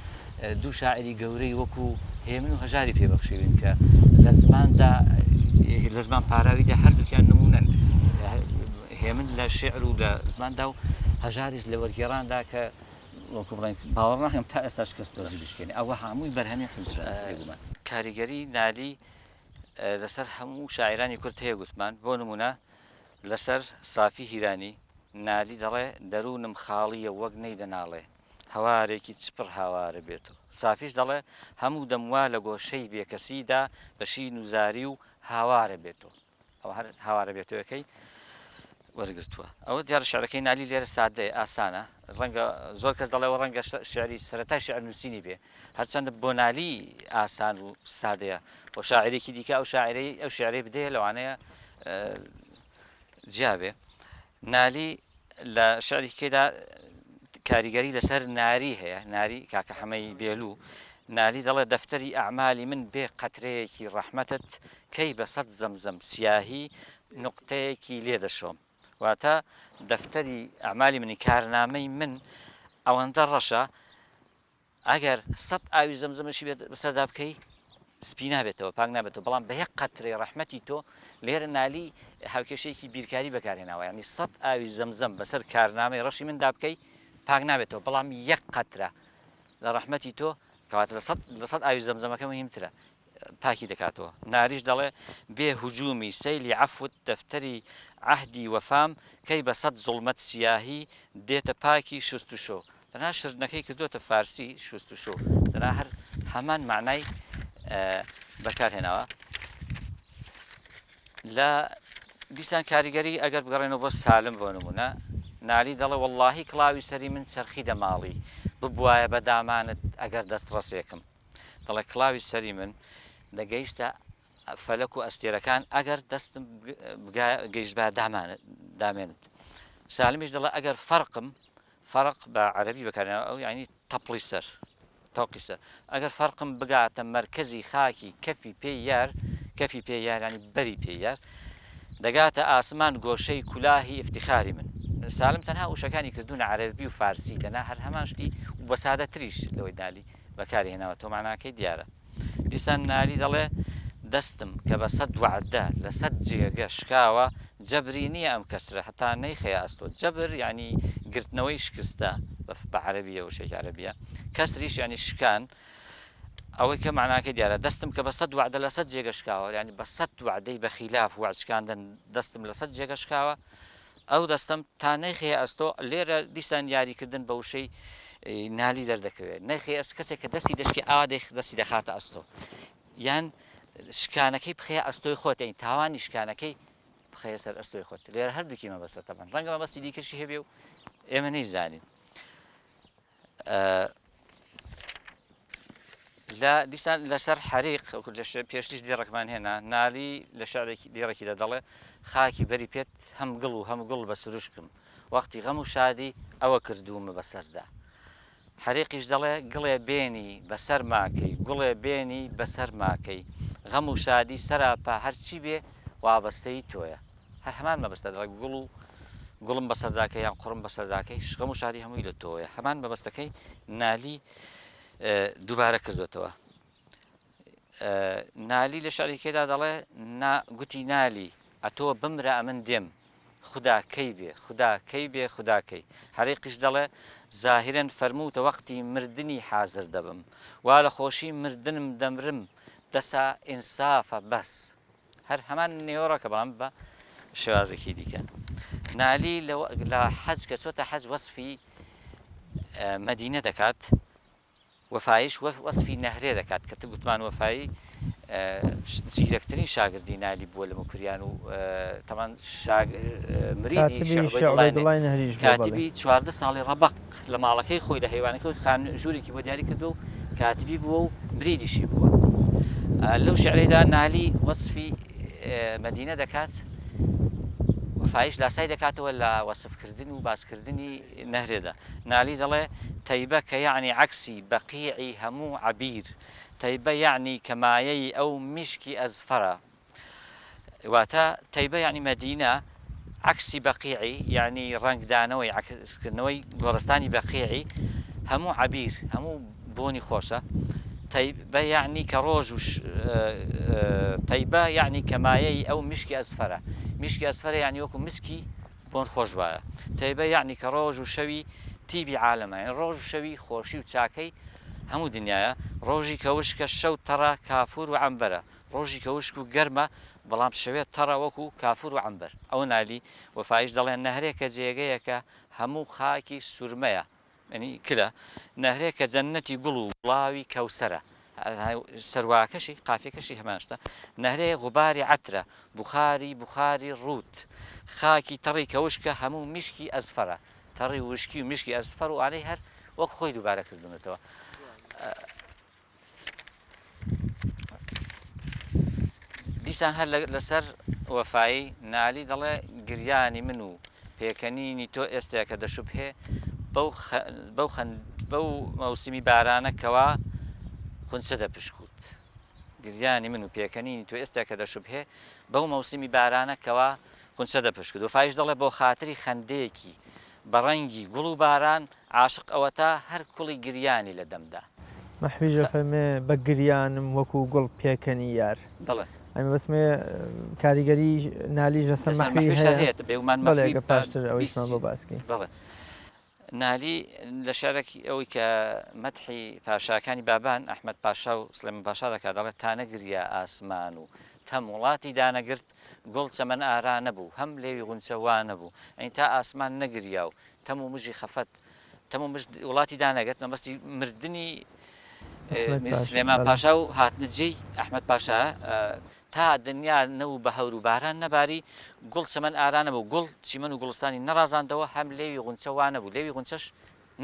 دوو شاعری گەورەی وەکو هێمن و هەژاری پێبەخشیون کە لە زمان پاراویدا هەردووکیان نمونەن هێمن لە شعر و لە زماندا و هەژارش لە وەرگێڕاندا کە باوەڕ ناکەم تا ئێستاش کەس دۆزی بشکێنێ ئەوە هەمووی بەرهەمی حوزرە کاریگەری نالی لەسەر هەموو شاعرانی کورد هەیە گوتمان بۆ نمونە لەسەر سافی هیرانی نالی دەڵێ دەروونم خاڵیە وەک نەیدە ناڵێ هەوارێکی چپڕ هاوارە بێتەوە سافیش دەڵێ هەموو دەموا لە گۆشەی بێکەسیدا بەشی نوزاری و هاوارە بێتەوە ئەوە هەر هاوارە بێتەوەکەی وەرگرتووە ئەوە دیارە شعرەکەی نالی لێرە سادەیە ئاسانە ڕەنگە زۆر کەس دەڵێەوە ڕەنگە شعری سەرەتای شعر نووسینی بێ هەرچەندە بۆ نالی ئاسان و سادەیە بۆ شاعرێکی دیکە ئەو شاعرەی ئەو شعرەی بدەیە لەوانەیە جیابێ نالی لە شعرێکیدا کاریگەری لەسەر ناری هەیە ناری کاکە حەمەی بێلوو نالی دەڵێ دەفتەری ئەعمالی من بێ قەترەیەکی ڕەحمەتت کەی بە سەد زەمزەم سیاهی نقطەیەکی لێ دەشۆم واتە دەفتەری ئەعمالی منی کارنامەی من ئەوەندە ڕەشە ئەگەر سەد ئاوی زەمزەمەشی بەسەردا بکەی سپی نابێتەوە پاک نابێتەوە بەڵام بە یەک قەترەی ڕەحمەتی تۆ لێرە نالی هاوکێشەیەکی بیرکاری بەکارهێناوە ینی سەد ئاوی زەمزەم بەسەر کارنامەی ڕەشی مندا بکەی پاک نابێتەوە بەڵام یەک قەترە لە ڕەحمەتی تۆ کەواتە لە سەد ئاوی زەمزەمەکە مهمترە پاکی دەکاتەوە ناریش دەڵێ بێ هجومی سەیلی عەفوت دەفتەری عەهدی وەفام کەی بە سەد زوڵمەت سیاهی دێتە پاکی شوست و شۆ دەنا شردنەکەی کردوتە فارسی شوست و شۆ دەنا هەر هەمان معنای بەکارهێناوە لە دیسان کاریگەری ئەگەر بگەڕێنەوە بۆ سالم بۆ نمونە نالی دەڵێ وەڵڵاهی کڵاوی سەری من چەرخی دەماڵی ببوایە بە دامانت ئەگەر دەست ڕسێکم دەڵێ کڵاوی سەری من دەگەیشتە فەلەک و ئەستێرەکان ئەگەر دەستم گەیشت بە دامێنت سالمیش دەڵێ ئەگەر فەرق بە عەرەبی بەکارێنەوە ئەو یعنی تەپڵی سەر تەوقی سەر ئەگەر فەرقم بگاتە مەرکەزی خاکی کەفی پێی یار ینی بەری پێی یار دەگاتە ئاسمان گۆشەی کولاهی افتیخاری من سالم تەنها وشەکانی کردوونە عەرەبی و فارسی لەنا هەر هەمان شتی و بە سادە تریش لەوەی نالی بەکارهێناوە تۆ معناکەی دیارە دیسان نالی دەڵێ دەستم کە بە سەد وعدە لە سەد جێگە شکاوە جەبری نییە ئەم کەسرە هەتا نەیخەیە ئەستۆ جەبر ینی گرتنەوەی شکستە بە عەرەبیە وشێکی عەرەبیە کەسریش ینی شکان ئەوەی کە معناکەی دیارە دەستم کە بە سەد وعدە لە سەد جێگە شکاوە ینی بە سەد وعدەی بە خیلاف وعدشکاندن دەستم لە سەد جێگە شکاوە ئەو دەستم تا نەیخەیە ئەستۆ لێرە دیسان یاریکردن بە وشەی نالی دەردەکەوێت نەیخەیە ئەست کەسێک کە دەستی دەشکی ئاوا دەستی دەخاتە ئەستۆ یان شکانەکەی بخەیە ئەستۆی خۆت ئەین تاوانی شکانەکەی بخەیە سەر ئەستۆی خۆت لێرە هەردووکی مەبەستە تەمان ڕەنگە مەبەستی دیکەشی هەبێ و ئێمە نەیزانین لە دیسان لەسەر حەریق پێشتیش دیڕێکمان هێنا نالی لە شعرێکی دیڕێکیدا دەڵێ خاکی بەری پێت هەم گڵ و هەم گوڵ بە سروشکم وەختی غەم و شادی ئەوە کردوومە بەسەردا حەریقیش دەڵێ گڵێ بێنی بەسەر ماکەی گوڵێ بێنی بەسەر ماکەی غەم و شادی سەراپا هەرچی بێ وابەستەی تۆیە هەر هەمان مەبەستە دەڵێ گوڵ و گوڵم بەسەرداکەی یان قوڕم بەسەرداکەی غەم و شادی هەمووی لە تۆیە هەمان مەبەستەکەی نالی دووبارە کردوێتەوە نالی لە شعرێکێدا دەڵێ گوتی نالی ئەتۆ بمرە ئەمن دێم خدا کەی بێ خوداکەی حەریقیش دەڵێ زاهرەن فەرمووتە وەختی مردنی حازر دەبم وا لە خۆشی مردنم دەمرم دەسا ئینسافە بەس هەر هەمان نێوەڕەکە بەڵام بە شێوازێکی دیکە نالی لە حەج کە چۆتە حەج وەسفی مەدینە دەکات وەفایش وەسفی نەهرێ دەکات کە گوتمان وەفایی زیرەکترین شاگردی نالی بووە لە مکریان و تەمان مریدی کاتبی 14 ساڵی ڕەبق لە ماڵەکەی خۆی لە هەیوانەکەی خانژوورێکی بۆ دیاری کردو و کاتبی بووە و مریدیشی بووە لەو شعرەیەدا نالی وەسفی مەدینە دەکات وەفایش لاسای دەکاتەوە لە وەسفکردن و باسکردنی نەهرێدا نالی دەڵێ تەیبە کە یعنی عەکسی بەقیعی هەموو عەبیر تەیبە یعنی کەمایەی ئەو میشکی ئەزفەرە واتە تەیبە یعنی مەدینە عەکسی بەقیعی یعنی ڕەنگدانەوەی عەکسکردنەوەی گۆڕستانی بەقیعی هەموو عەبیر هەموو بۆنی خۆشە تەیبە یعنی کە ڕۆژ و تەیبە یعنی کەمایەی ئەو میشکی ئەزفەرە میشکی ئەزفەرە یعنی وەکو مسکی بۆن خۆش وایە تەیبە یعنی کە ڕۆژ و شەوی تیبی عالەمە ڕۆژ و شەوی خۆشی و چاکەی هەموو دنیاە ڕۆژی کەوشکە شەو تەڕە کافور و عەمبەرە ڕۆژی کەوشک و گەرمە بەڵام شەوێت تەڕە وەکو کافور و عەمبەر ئەو نالی وەفایش دەڵێن نەهرێکە جێگەیەکە هەموو خاکی سورمەیە ینی کلە نەهرێکە جەنەتی گوڵ و وڵاوی کەوسەرە سەرواکەشی قافێکەشی هەماشتا نەهرەیە غوباری عەترە بخاری ڕوت خاکی تەڕی کەوشکە هەموو میشکی ئەزفەرە تەڕی وشکی و میشکی ئەزفەر و ئالەی هەر وەک خۆی دووبارە کردونەتەوە دیسان هەر لەسەر وەفایی نالی دەڵێ گریانی من و پێکەنینی تۆ ئێستا کە دەشوبهێ بەو مەوسمی بارانەکەوە خونچە دەپشکوت گریانی من و پێکەنینی تۆ ئێستا کە دەشوبهێ بەو مەوسمی بارانەکەوە خونچە دەپشکرد وەفایش دەڵێ بۆ خاتری خەندەیەکی بە ڕەنگی گوڵ و باران عاشق ئەوە تا هەر کوڵی گریانی لە دەمدا مەحویژە فەرمێ بە گریانم وەکو گوڵ پێکەنی یار دەڵێ ئەمە بەسمێ کاریگەری نالیش لەسەر مەحوی هەیە بەڵێگە پاشتر ئەویشمان بۆ باسکی بڵێ نالی لە شارێکی ئەوەی کە مەدحی پاشاکانی بابان ئەحمەد پاشا و سلێمان پاشا دەکات دەڵێت تا نەگریە ئاسمان و تەم وڵاتی دانەگرت گوڵ چەمەن ئارا نەبوو هەم لێوی غونچەوا نەبوو ئەین تا ئاسمان نەگریا و تەم و مژی خەفەت تەم و وڵاتی دانەگرت مەبەستی مردنی سلێمان پاشا و هاتنجێی ئەحمەد پاشا تا دنیا نەو بە هەور و باران نەباری گوڵ چەمەن ئارانە بوو گوڵ چیمەن و گوڵستانی نەڕازاندەوە هەم لێوی غونچە وانە بوو لێوی غونچەش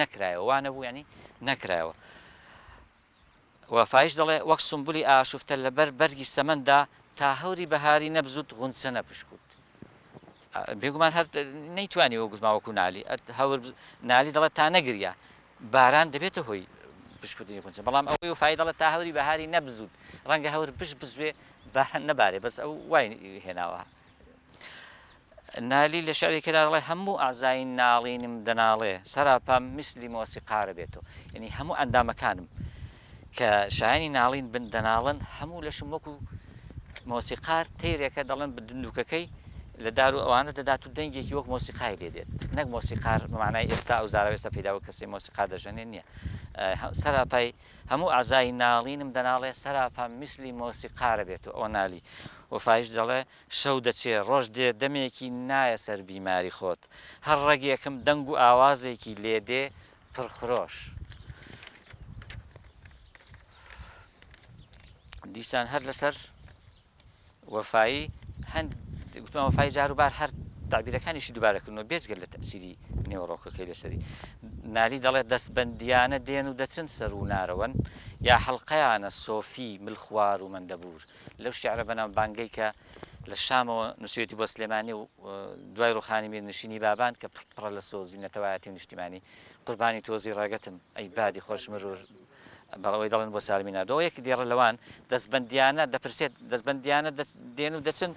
نەکرایەوە وانە بوو ینی نەکرایەوە وەفایش دەڵێ وەک سمبولی ئاشوفتە لەبەر بەرگی سەمەندا تا هەوری بەهاری نەبزوت غونچە نەپشکوت بێگومان هەر نەیتوانی وە گوتماوەکو نالی هەور نالی دەڵێت تا نەگریا باران دەبێتە هۆی پشکوتنی غونچە بەڵام ئەوەی وەفای دەڵێت تا هەوری بەهاری نەبزوت ڕەنگە هەور پشت بزوێ باران نەبارێ بەس ئەو وای هێناوە نالی لە شارێکەدا دەڵێ هەموو ئازایی ناڵینم دەناڵێ سەراپام میسلی مۆسیقارە بێتەوە یعنی هەموو ئەندامەکانم کە شایانی ناڵین بن دەناڵن هەموو لەشم وەکو مۆسیقار تەیرێکە دەڵێن بندووکەکەی لە دار و ئەوانە دەدات و دەنگێکی وەک مۆسیقای لێ دێت نەک مۆسیقار بەمانای ئێستا ئەو زارە ئێستا پێداوە کەسی مۆسیقا دەژەنێ نییە سەراپای هەموو ئازایی ناڵینم دەناڵێ سەراپام میسلی مۆسیقارە بێتەوە ئەوە نالی وەفایش دەڵێ شەو دەچێ ڕۆژ دێ دەمێکی نایە سەر بیماری خۆت هەر ڕێگێکم دەنگ و ئاوازێکی لێدێ پڕخرۆش دیسان هەر لەسەر وەفایی هەند گوتمان وەفای جاروبار هەر تعبیرەکانیشی دووبارەکردنەوە بێجگەل لە تەسیری نێوەڕۆکەکەی لەسەری نالی دەڵێت دەستبەندیانە دێن و دەچن سەر و نارەوەن یا حەڵقەیانە سۆفی ملخوار و مندەبور لەو شیعرە بەنام بانگەی کە لە شامەوە نووسێتی بۆ سلێمانی و دوای ڕوخانی میرنشینی بابان کە پڕە لە سۆزی نەتەوایەتی و نیشتیمانی قوربانی تۆزی ڕاگەتم ئەی بادی خۆشمرور بەڵەوەی دەڵێن بۆ سالمینا دۆ یەک دیێڕە لەوان دەستبەندیانە دەپرسێت دەستبەندیانە دێن و دەچن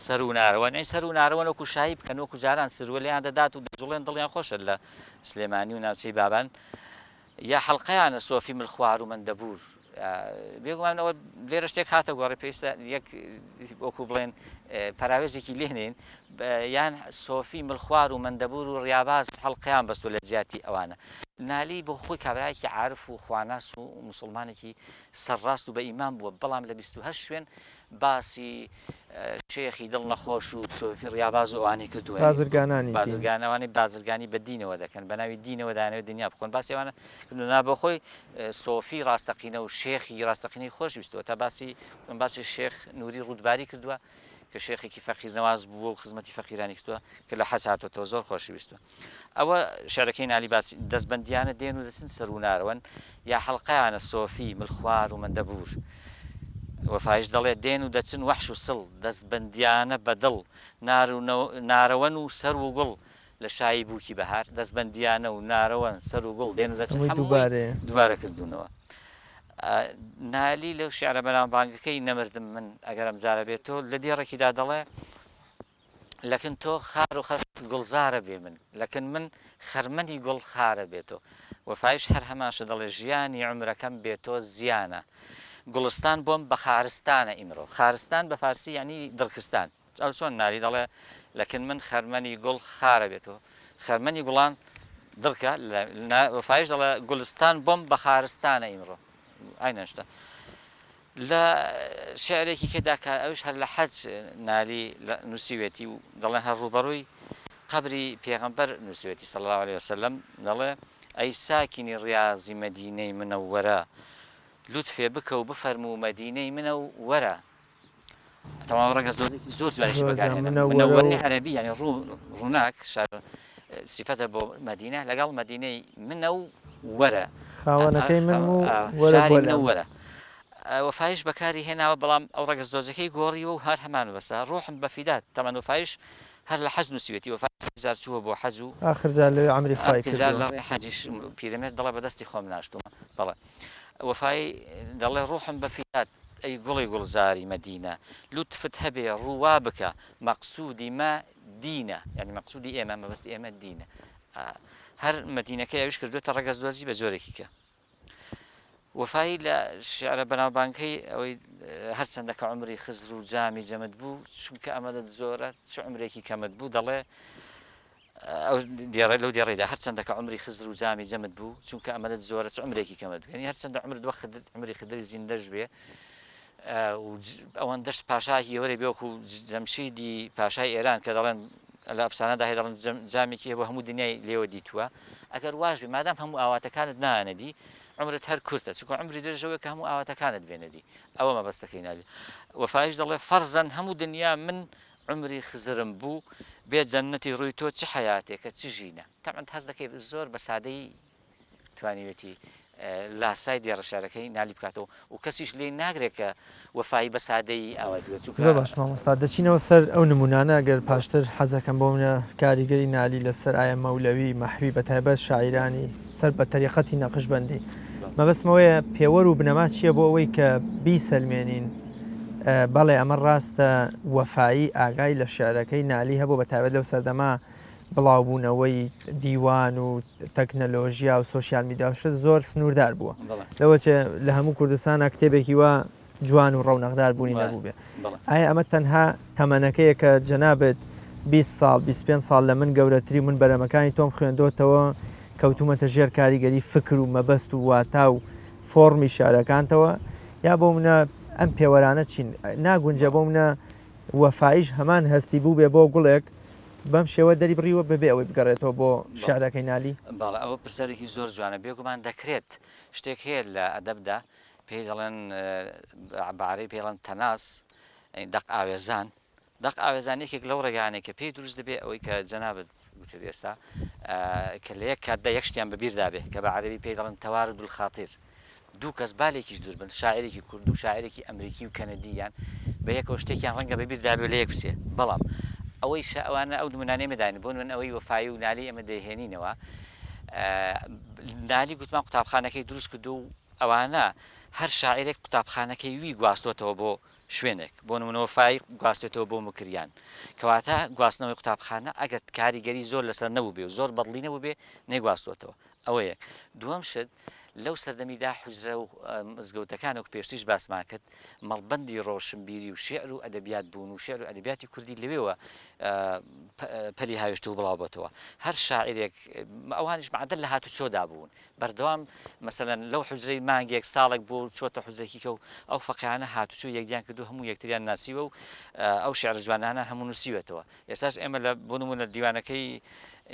سەر و نارەوە نەی سەر و نارەوە وەکو شایی بکەن وەکو جاران سروەلیان دەدات و دەجوڵێن دڵیان خۆشە لە سلێمانی و ناوچەی بابان یا حەڵقەیانە سۆفی ملخوار و مندەبور بێگومانەوە لێرە شتێک هاتە گۆڕی پێویستە یەک وەکو بڵێن پاراوێزێکی لێنێن یان سۆفی ملخوار و مندەبور و ڕیاباز هەڵقەیان بەستوە لە جیاتی ئەوانە نالی بۆ خۆی کابراایکی عارف و خواناس و مسلمانێکی سەرڕاست و بە ئیمان بووە بەڵام لە 28 شوێن باسی شێخی دڵ نەخۆش و سۆفی ڕیاباز و ئەوانی کردووە بازرگانەوانی بازرگانی بە دینەوە دەکەن بە ناوی دینەوە دانەوێت دنیا بخۆن باسیوانە کردونا بۆ خۆی سۆفی ڕاستەقینە و شێخی ڕاستەقینەی خۆش ویستوە تا باسی شێخ نووری ڕوودباری کردووە کە شێخێکی فەقیرنەواز بووە و خزمەتی فەقیرانی کردووە کە لە حەج هاتوۆتەوە زۆر خۆشی ویستوە ئەوە شارەکەی نالی باسی دەستبەندیانە دێن و دەچن سەر و نارەوەن یا حەڵقەیانە سۆفی ملخوار و مندەبور وەفایش دەڵێت دێن و دەچن وەحش و سڵ دەستبەندیانە بەدڵ نارەوەن و سەر و گوڵ لە شایی بووکی بەهار دەستبەندیانە و نارەوەن سەر و گوڵ دێن و دەچن دووبارە کردوونەوە نالی لەو شیعرە بەناوبانگەکەی نەمردم من ئەگەرم جارە بێتۆ لە دیێڕێکیدا دەڵێ لەکن تۆ خار و خەست گوڵزارە بێ من لەکن من خەرمەنی گوڵ خارە بێتۆ وەفایش هەر هەماشە دەڵێ ژیانی عمرەکەم بێتۆ زیانە گوڵستان بۆم بە خارستانە ئیمڕۆ خارستان بە فارسی ینی دڕکستان ئەو چۆن ناری دەڵێ لكن من خەرمەنی گوڵ خارە بێتەوە خەرمەنی گوڵان دڕکە وەفایش دەڵێ گوڵستان بۆم بە خارستانە ئیمڕۆ ئاینەشتا لە شعرێکی کێدا کە ئەوش هەر لە حەج نالی نووسیوێتی و دەڵێن هەر ڕوبەڕووی قبری پێغەمبەر نووسێتی صلی الله عليه وسلم دەڵێ ئەی ساکینی ڕیازی مەدینەی منەوەرە لوتفێ بکە و بفەرموو مەدینەی منە و وەرە تەواو ڕەگە زۆر جوانیشی بەکارهێنا منەوەرەی عەرەبی یعنی ڕووناک صفەتە بۆ مەدینە لەگەڵ مەدینەی منە و وەرە خاوەنەکەی من و وەرە وەفایش بەکاری هێناوە بەڵام ئەو ڕەگەز دۆزەکەی گۆڕیوە و هەر هەمان بەسە ڕۆحم بەفیدات تەمەن وەفایش هەر لە حەز نووسیوێتی وەفازار چووە بۆ حەز و ئاخرجار لەوێ عەمری خوای کرد لە حەجیش پیرەمێرد دەڵێ بەدەستی خۆم ناشتومە بەڵێ وەفای دەڵێ ڕۆحم بەفیدات ئەی گوڵی گوڵزاری مەدینە لوتفت هەبێ ڕووا بکە مەقسوودی مە دینە یعنی مەقسوودی ئێمە مەبەستی ئێمە دینە هەر مەدینەکەی ئەویش کردوێتە ڕەگەز دۆزی بە زۆرێکی کە وەفایی لە شعرە بەناوبانکەی ئەوەی هەرچەندە کە عمری خزر و جامی جەمت بوو چونکە ئەمەدە زۆرە چ عمرێکی کەمت بوو دەڵێ ئەو دیێڕێ لەو دیێڕێدا هەرچەندە کە عمری خزر و جامی جەمت بوو چونکە ئەمەدە زۆرە چ عمرێکی کەمت بوو یعنی هەرچەندە عمری خدری زیندەش بێ ئەوەن دەشت پاشای وەرە بێوەکو جەمشیدی پاشای ئێران کە دەڵێن لە ئەفسانەدا هەیە دەڵێن جامێکی بۆ هەموو دنیای لێوە دیتووە ئەگەر واش بێ مادام هەموو ئاواتەکانت نانەدی عمرت هەر کورتە چونکە عمری دەژەوە کە هەموو ئاواتەکانت بێنەدی ئەوە مەبەستەکەی ناوی وەفایش دەڵێ فەرزەن هەموو دنیا من عمری خزرم بوو بێ جەنەتی ڕووی تۆ چ حیاتێکە چ ژینە تەمەند هەست دەکەی زۆر بە سادەی توانیوێتی لاسای دیێڕە شارەکەی نالی بکاتەوە و کەسیش لێ ناگرێت کە وەفایی بە سادەی ئاوا دوێت زۆر باش مامۆستا دەچینەوە سەر ئەو نمونانە ئەگەر پاشتر حەزەکەم بۆ منە کاریگەری نالی لەسەر ئایا مەولەوی مەحوی بە تایبەت شاعیرانی سەر بە تەریقەتی نەقشبەندی مەبەستمەوەیە پێوەەر و بنەما چییە بۆ ئەوەی کە بیسەلمێنین بەڵێ ئەمە ڕاستە وەفایی ئاگای لە شعرەکەی نالی هەبوو بە تایبەت لەو سەردەما بڵاوبوونەوەی دیوان و تەکنەلۆژیا و سۆسیال میدیاش زۆر سنووردار بووە لەوەچێ لە هەموو کوردستانە کتێبێکی وە جوان و ڕەونەقدار بوونی نەبوو بێ ئایا ئەمە تەنها تەمەنەکەیە کە جەنابێت 20 ساڵ 25 ساڵ لە من گەورەتری من بەرەمەکانی تۆم خوێندۆتەوە کەوتومەتە ژێر کاریگەری فکر و مەبەست و واتا و فۆرمی شارەکانتەوە یا بۆ منە ئەم پێوەرانە چین ناگونجە بۆ منە وەفایش هەمان هەستی بوو بێ بۆ گوڵێک بەم شێوە دەری بڕیوە ببێ ئەوەی بگەڕێتەوە بۆ شارەکەی نالی باڵ ئەوە پرسەرێکی زۆر جوانە بێگومان دەکرێت شتێک هەیە لە ئەدەبدا پێی دەڵێن عبارەی پێڵەن تەناس دەق ئاوێزان دەق ئاوێزانێکێک لەو ڕێگانێک کە پێی دروست دەبێت ئەوەی کە جەنابەت گوتت ئێستا کە لە یەک کاتدا یەک شتیان بەبیردا بێ کە بە عەرەبی پێی دەڵێن تەوارد الخاتیر دوو کەس بالێکیش دوور بن شاعرێکی کورد و شاعرێکی ئەمریکی و کەنەدییان بە یەکەوە شتێکیان ڕەنگە بەبیردا بێ لە یەک بچێ بەڵام ئەوەی ئەوانە ئەو نمونانەی مەداین بۆ من ئەوەی وەفایی و نالی ئەمە دەهێنینەوە نالی گوتمان قوتابخانەکەی دروست کرد و ئەوانە هەر شاعرێک قوتابخانەکەی وی گواستوەتەوە بۆ شوێنێک بۆ نمونەوە وەفای گواستێتەوە بۆ مکریان کەواتە گواستنەوەی قوتابخانە ئەگەر کاریگەری زۆر لەسەر نەبوو بێ و زۆر بەدڵی نەبوو بێ نەیگواستوەتەوە ئەوە یەک دووەم شت لەو سەردەمیدا حوزرە و مزگەوتەکانێک پێشتیش باسمان کرد مەڵبەندی ڕۆشنبیری و شێعر و ئەدەبیات بوون و شێعر و ئەدەبیاتی کوردی لەوێەوە پەلی هاوێشت و بڵاوبەتەوە هەر شاعرێک ئەوانش معدل لە هاتوچۆدا بوون بەردەوام مەسەلەن لەو حوزرەی مانگێک ساڵێک بۆ چۆتە حوزێکی کە و ئەو فەقیانە هاتوچۆ یەکدیان کردو هەموو یەکتریان ناسیوە و ئەو شێعر جوانانە هەموو نووسیوێتەوە ئێستاش ئێمە لە بۆ نمونە دیوانەکەی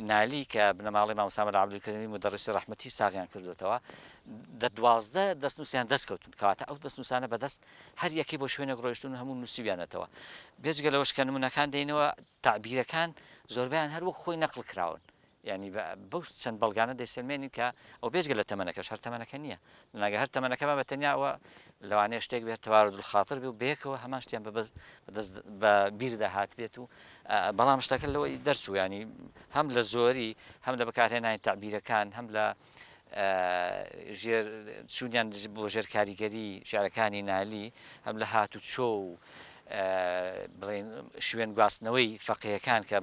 نالی کە بنەماڵی مام سامەد عەبدولکەریمی مدەڕیسی ڕەحمەتی ساغیان کردوێتەوە دوازدە دەستنووسیان دەستکەوتون کەواتە ئەو دەستنووسانە بەدەست هەر یەکەی بۆ شوێنێک ڕۆیشتون هەموو نووسیویانەتەوە بێجگە لەوەش کە نمونونەکان دێنەوە تعبیرەکان زۆربیان هەر وەک خۆی نەقڵ کراون ینی بەو چەند بەڵگانە دەیسلمێنین کە ئەو بێجگە لە تەمەنەکەش هەر تەمەنەکە نییە ناگە هەر تەمەنەکەمە بە تەنیاوە لەوانەیە شتێک بێت تەوارد الخاتر بێ و بەیەکەوە هەمان شتیان بە بیردا هات بێت و بەڵام شتەکە لەوەی دەرچوو ینی هەم لە زۆری هەم لە بەکارهێنانی تعبیرەکان هەم لە ژێر چوونیان بۆ ژێر کاریگەری شارەکانی نالی هەم لە هاتوچۆ و بڵێن شوێن گواستنەوەی فەقیەکان کە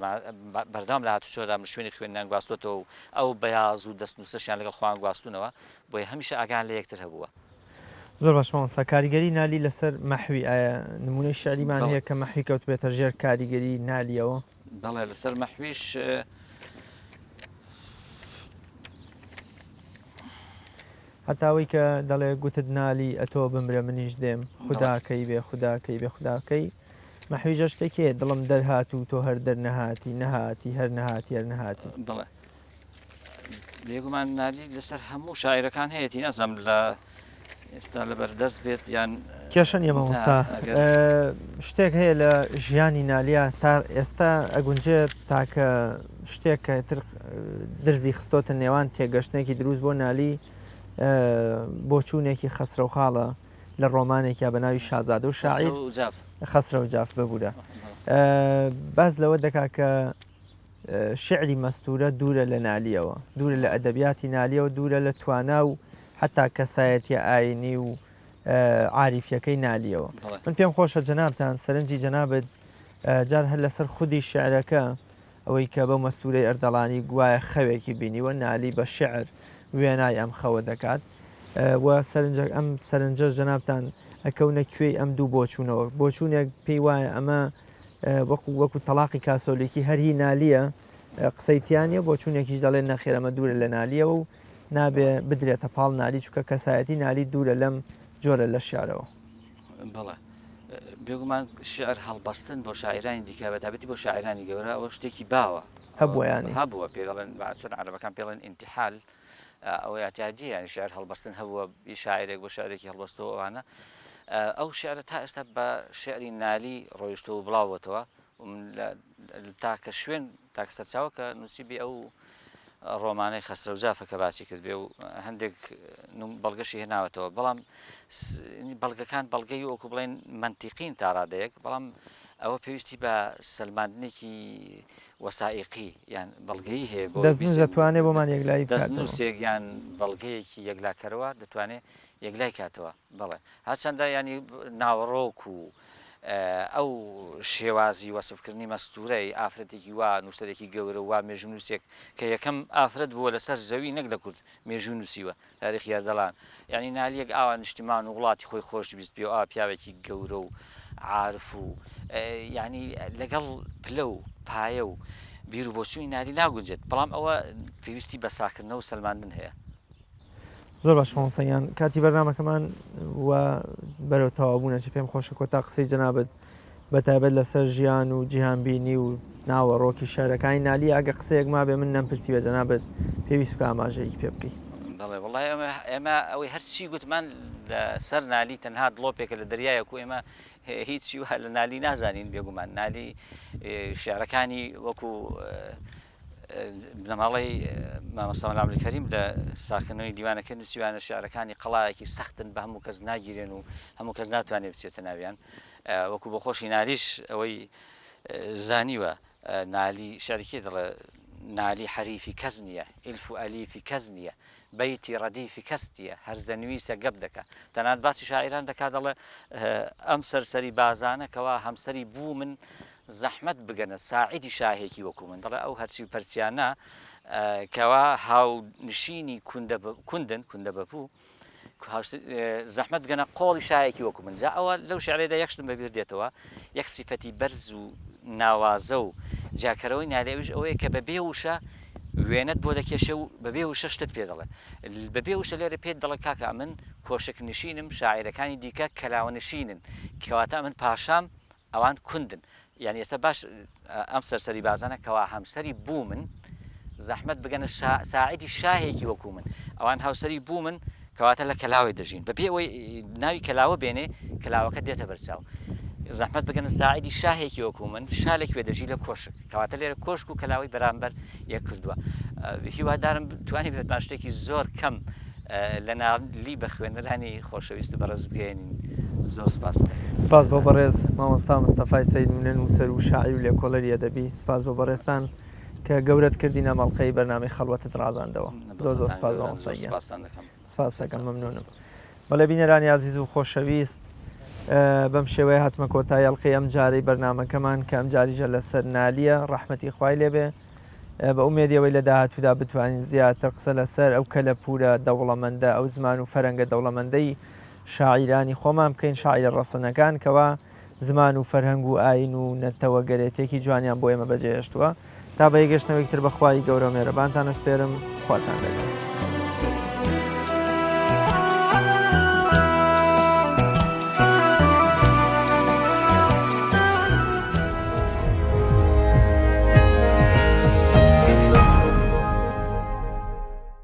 بەردام لە هاتوچۆدا شوێنی خوێندیان گواستوەوە و ئەو بەیاز و دەستنووسەشیان لەگەڵ خۆیان گواستونەوە بۆی هەمیشە ئاگان لە یەکتر هەبووە زۆر باش مامۆستا کاریگەری نالی لەسەر مەحوی ئایا نمونەی شعریمان هەیە کە مەحوی کەوت بێتە ژێر کاریگەری نالیەوە بەڵێ لەسەر مەحویش هەتاوەی کە دەڵێ گوتت نالی ئەتۆ بمرە منیش دێم خوداکەی بێ خوداکەی بێ خوداکەی مەحویژە شتێکێ دڵم دەرهات و تۆ هەر دەرنەهاتی نەهاتی هەر نەهاتی هەر نەهاتی بڵێ بێگومان نالی لەسەر هەموو شاعیرەکان هەیەی نەزەم لە ئێستا لەبەردەست بێت یان کێشەن ئێمە مەستا شتێک هەیە لە ژیانی نالیە تا ئێستا ئەگونجێت تاکە شتێک کە تر درزی خستۆتە نێوان تێگەشتێکی دروست بۆ نالی بۆ چوونێکی خەسرە و خاڵە لە ڕۆمانێکیا بە ناوی شازادە و شاعیر خەسرە و جاف ببوورە باز لەوە دەکا کە شعری مەستورە دوورە لە نالیەوە دوورە لە ئەدەبیاتی نالیەوە دوورە لە توانا و حتا کەسایەتی ئاینی و عاریفیەکەی نالیەوە من پێم خۆشە جەنابتان سەرنجی جەنابەت جار هەر لەسەر خودی شعرەکە ئەوەی کە بە مەستورەی ئەردەڵانی گوایە خەوێکی بینیوە نالی بە شعر وێنای ئەم خەوە دەکات و ئەم سەرنجە جەنابتان ئەکەونە کوێی ئەم دوو بۆچوونەوە بۆچوونێک پێی وایە ئەمە وەکو تەلاقی کاسۆلیکی هەرهی نالیە قسەیتیانە بۆچوونێکیش دەڵێن نەخێرەمە دوورە لە نالیە و نابێ بدرێتە پاڵ نالی چووکە کەسایەتی نالی دوورە لەم جۆرە لە شیعرەوە بەڵێ بێگومان شعر هەڵبەستن بۆ شاعرانی دیکە بە تابەتی بۆ شاعرانی گەورە ئەوە شتێکی باوە هەبووە ینی هەبووە پێڵێن چۆن عەرەبەکان پێڵێن ئینتیحال ئەوە یاتیادی ینی شعر هەڵبەستن هەبووە شاعرێک بۆ شعرێکی هەڵبەستەوە ئەوانە ئەو شعرە تا ئێستا بە شعری نالی ڕۆیشتەوە بڵاوەتەوە تاکە شوێن تاکە سەرچاوە کە نووسیبی ئەو ڕۆمانەی خەسرە و جافە کە باسی کرد بێ و هەندێک بەڵگەشی هێناوەتەوە بەڵام بەڵگەکان بەڵگەی وەکو بڵێن منتیقین تا ڕادەیەک بەڵام ئەوە پێویستی بە سەلماندنێکی وەسائقی یان بەڵگەی هەیە دەستنووس دەتوانێت بۆمان یەکلایی دەستنووسێک یان بەڵگەیەکی یەکلاکەرەوە دەتوانێت یەکلای کاتەوە بڵێ هەرچەندە ینی ناوەڕۆک و ئەو شێوازی وەسفکردنی مەستورەی ئافرەتێکی وا نووسەرێکی گەورە وا مێژوو نووسێک کە یەکەم ئافرەت بووە لەسەر زەوی نەک لە کورد مێژوو نووسیوە تاریخی یاردەڵان ینی نالیەک ئاوا نیشتیمان و وڵاتی خۆی خۆشویست پێ و ئا پیاوێکی گەورە و عارف و ینی لەگەڵ پلە و پایە و بیر و بۆچووی نالی ناگونجێت بەڵام ئەوە پێویستی بە ساکردنە و سەلماندن هەیە زۆر باش مامۆستایان کاتی بەرنامەکەمان وە بەرەو تەواوبوونەچی پێم خۆشە کۆتا قسەی جەنابەت بەتایبەت لەسەر ژیان و جیهانبینی و ناوەڕۆکی شارەکانی نالی ئەگە قسەیەک ما بێ من نەمپرسیوە جەنابەت پێویست بکە ئاماژەیەکی پێ بکەی بەڵێ وڵای ئێمە ئەوەی هەرچی گوتمان سەر نالی تەنها دڵۆپێکە لە دەریایەک و ئێمە هیچی وە لە نالی نازانین بێگومان نالی شعرەکانی وەکو بنەماڵی مامۆستا عەبدول کەریم لە ساکردنەوەی دیوانەکە نووسیوانە شعرەکانی قەڵایەکی سەختن بە هەموو کەس ناگیرێن و هەموو کەس ناتوانێت بچێتە ناویان وەکو بۆ خۆشی نالیش ئەوەی زانیوە نالی شارێکی دەڵێ نالی حەریفی کەس نییە ئیلف و ئەلیفی کەس نییە بەیتی ڕەدیفی کەس نییە هەرزەنویسە گەپ دەکا تەنانەت باسی شاعیران دەکات دەڵێ ئەم سەرسەری بازانە کەوا هەمسەری بوو من زەحمەت بگەنە ساعیدی شاهێکی وەکو من دەڵێ ئەو هەرچی پەرسیانە کەوا هاونشینی کوندە بەپوو زەحمەت بگەنە قۆڵی شایەکی وەکو من جا ئەوە لەو شعرێدا یەکشتم بەبیر دێتەوە یەک سیفەتی بەرز و ناوازە و جاکەرەوەی نالێویش ئەوەیە کە بەبێ وشە وێنەت بۆ دەکێشە و بەبێ وشە شتت پێ دەڵێ بەبێ وشە لێرە پێت دەڵێ کاکە من کۆشک نشینم شاعیرەکانی دیکە کەلاوە نشینن کەواتە من پاشام ئەوان کوندن یعنی ئێستا باش ئەم سەرسەری بازانە کەوا هەمسەری بوو من زەحمەت بگەنە ساعیدی شاهێکی وەکو من ئەوان هاوسەری بوو من کەواتە لە کەلاوی دەژین بەبێ ئەوەی ناوی کەلاوە بێنێ کەلاوەکە دێتە بەرچاو زەحمەت بگەنە ساعیدی شاهێکی وەکو من شالێکی وێدەژی لە کۆشک کەواتە لێرە کۆشک و کەلاوی بەرامبەر یەک کردووە هیوادارم توانی بێتمان شتێکی زۆر کەم لە نالی بە خوێنەرانی خۆشەویست و بەڕێز بگەێنین زۆر سپاس بۆ بەڕێز مامۆستا مستەفای سەید منێن و سەر و شاعیر و لێکۆڵەری ئەدەبی سپاس بۆ بەڕێستان کە گەورەت کردینە مەڵقەی بەرنامەی خەڵوەتت ڕازاندەوە زۆر زۆر سپاس مامۆستاییان سپاس دەکەم مەمنونم بەڵێ بینەرانی عەزیز و خۆشەویست بەم شێوەیە هاتمە کۆتایی ئەڵقەی ئەم جارەی بەرنامەکەمان کە ئەم جاریژە لەسەر نالیە ڕەحمەتی خوای لێبێ بە ئومێدیەوەی لە داهاتوودا بتوانین زیاتر قسە لەسەر ئەو کەلەپورە دەوڵەمەندە ئەو زمان و فەرەنگە دەوڵەمەندەی شاعیرانی خۆمان بکەین شاعیرە ڕەسەنەکان کەوا زمان و فەرهەنگ و ئاین و نەتەوە گەرێتێکی جوانیان بۆ ئێمە بەجێهێشتووە تا بە یەگەشتنەوەی تر بەخوای گەورە مێرەبانتان ئەسپێرم خواتان لەگەڵ.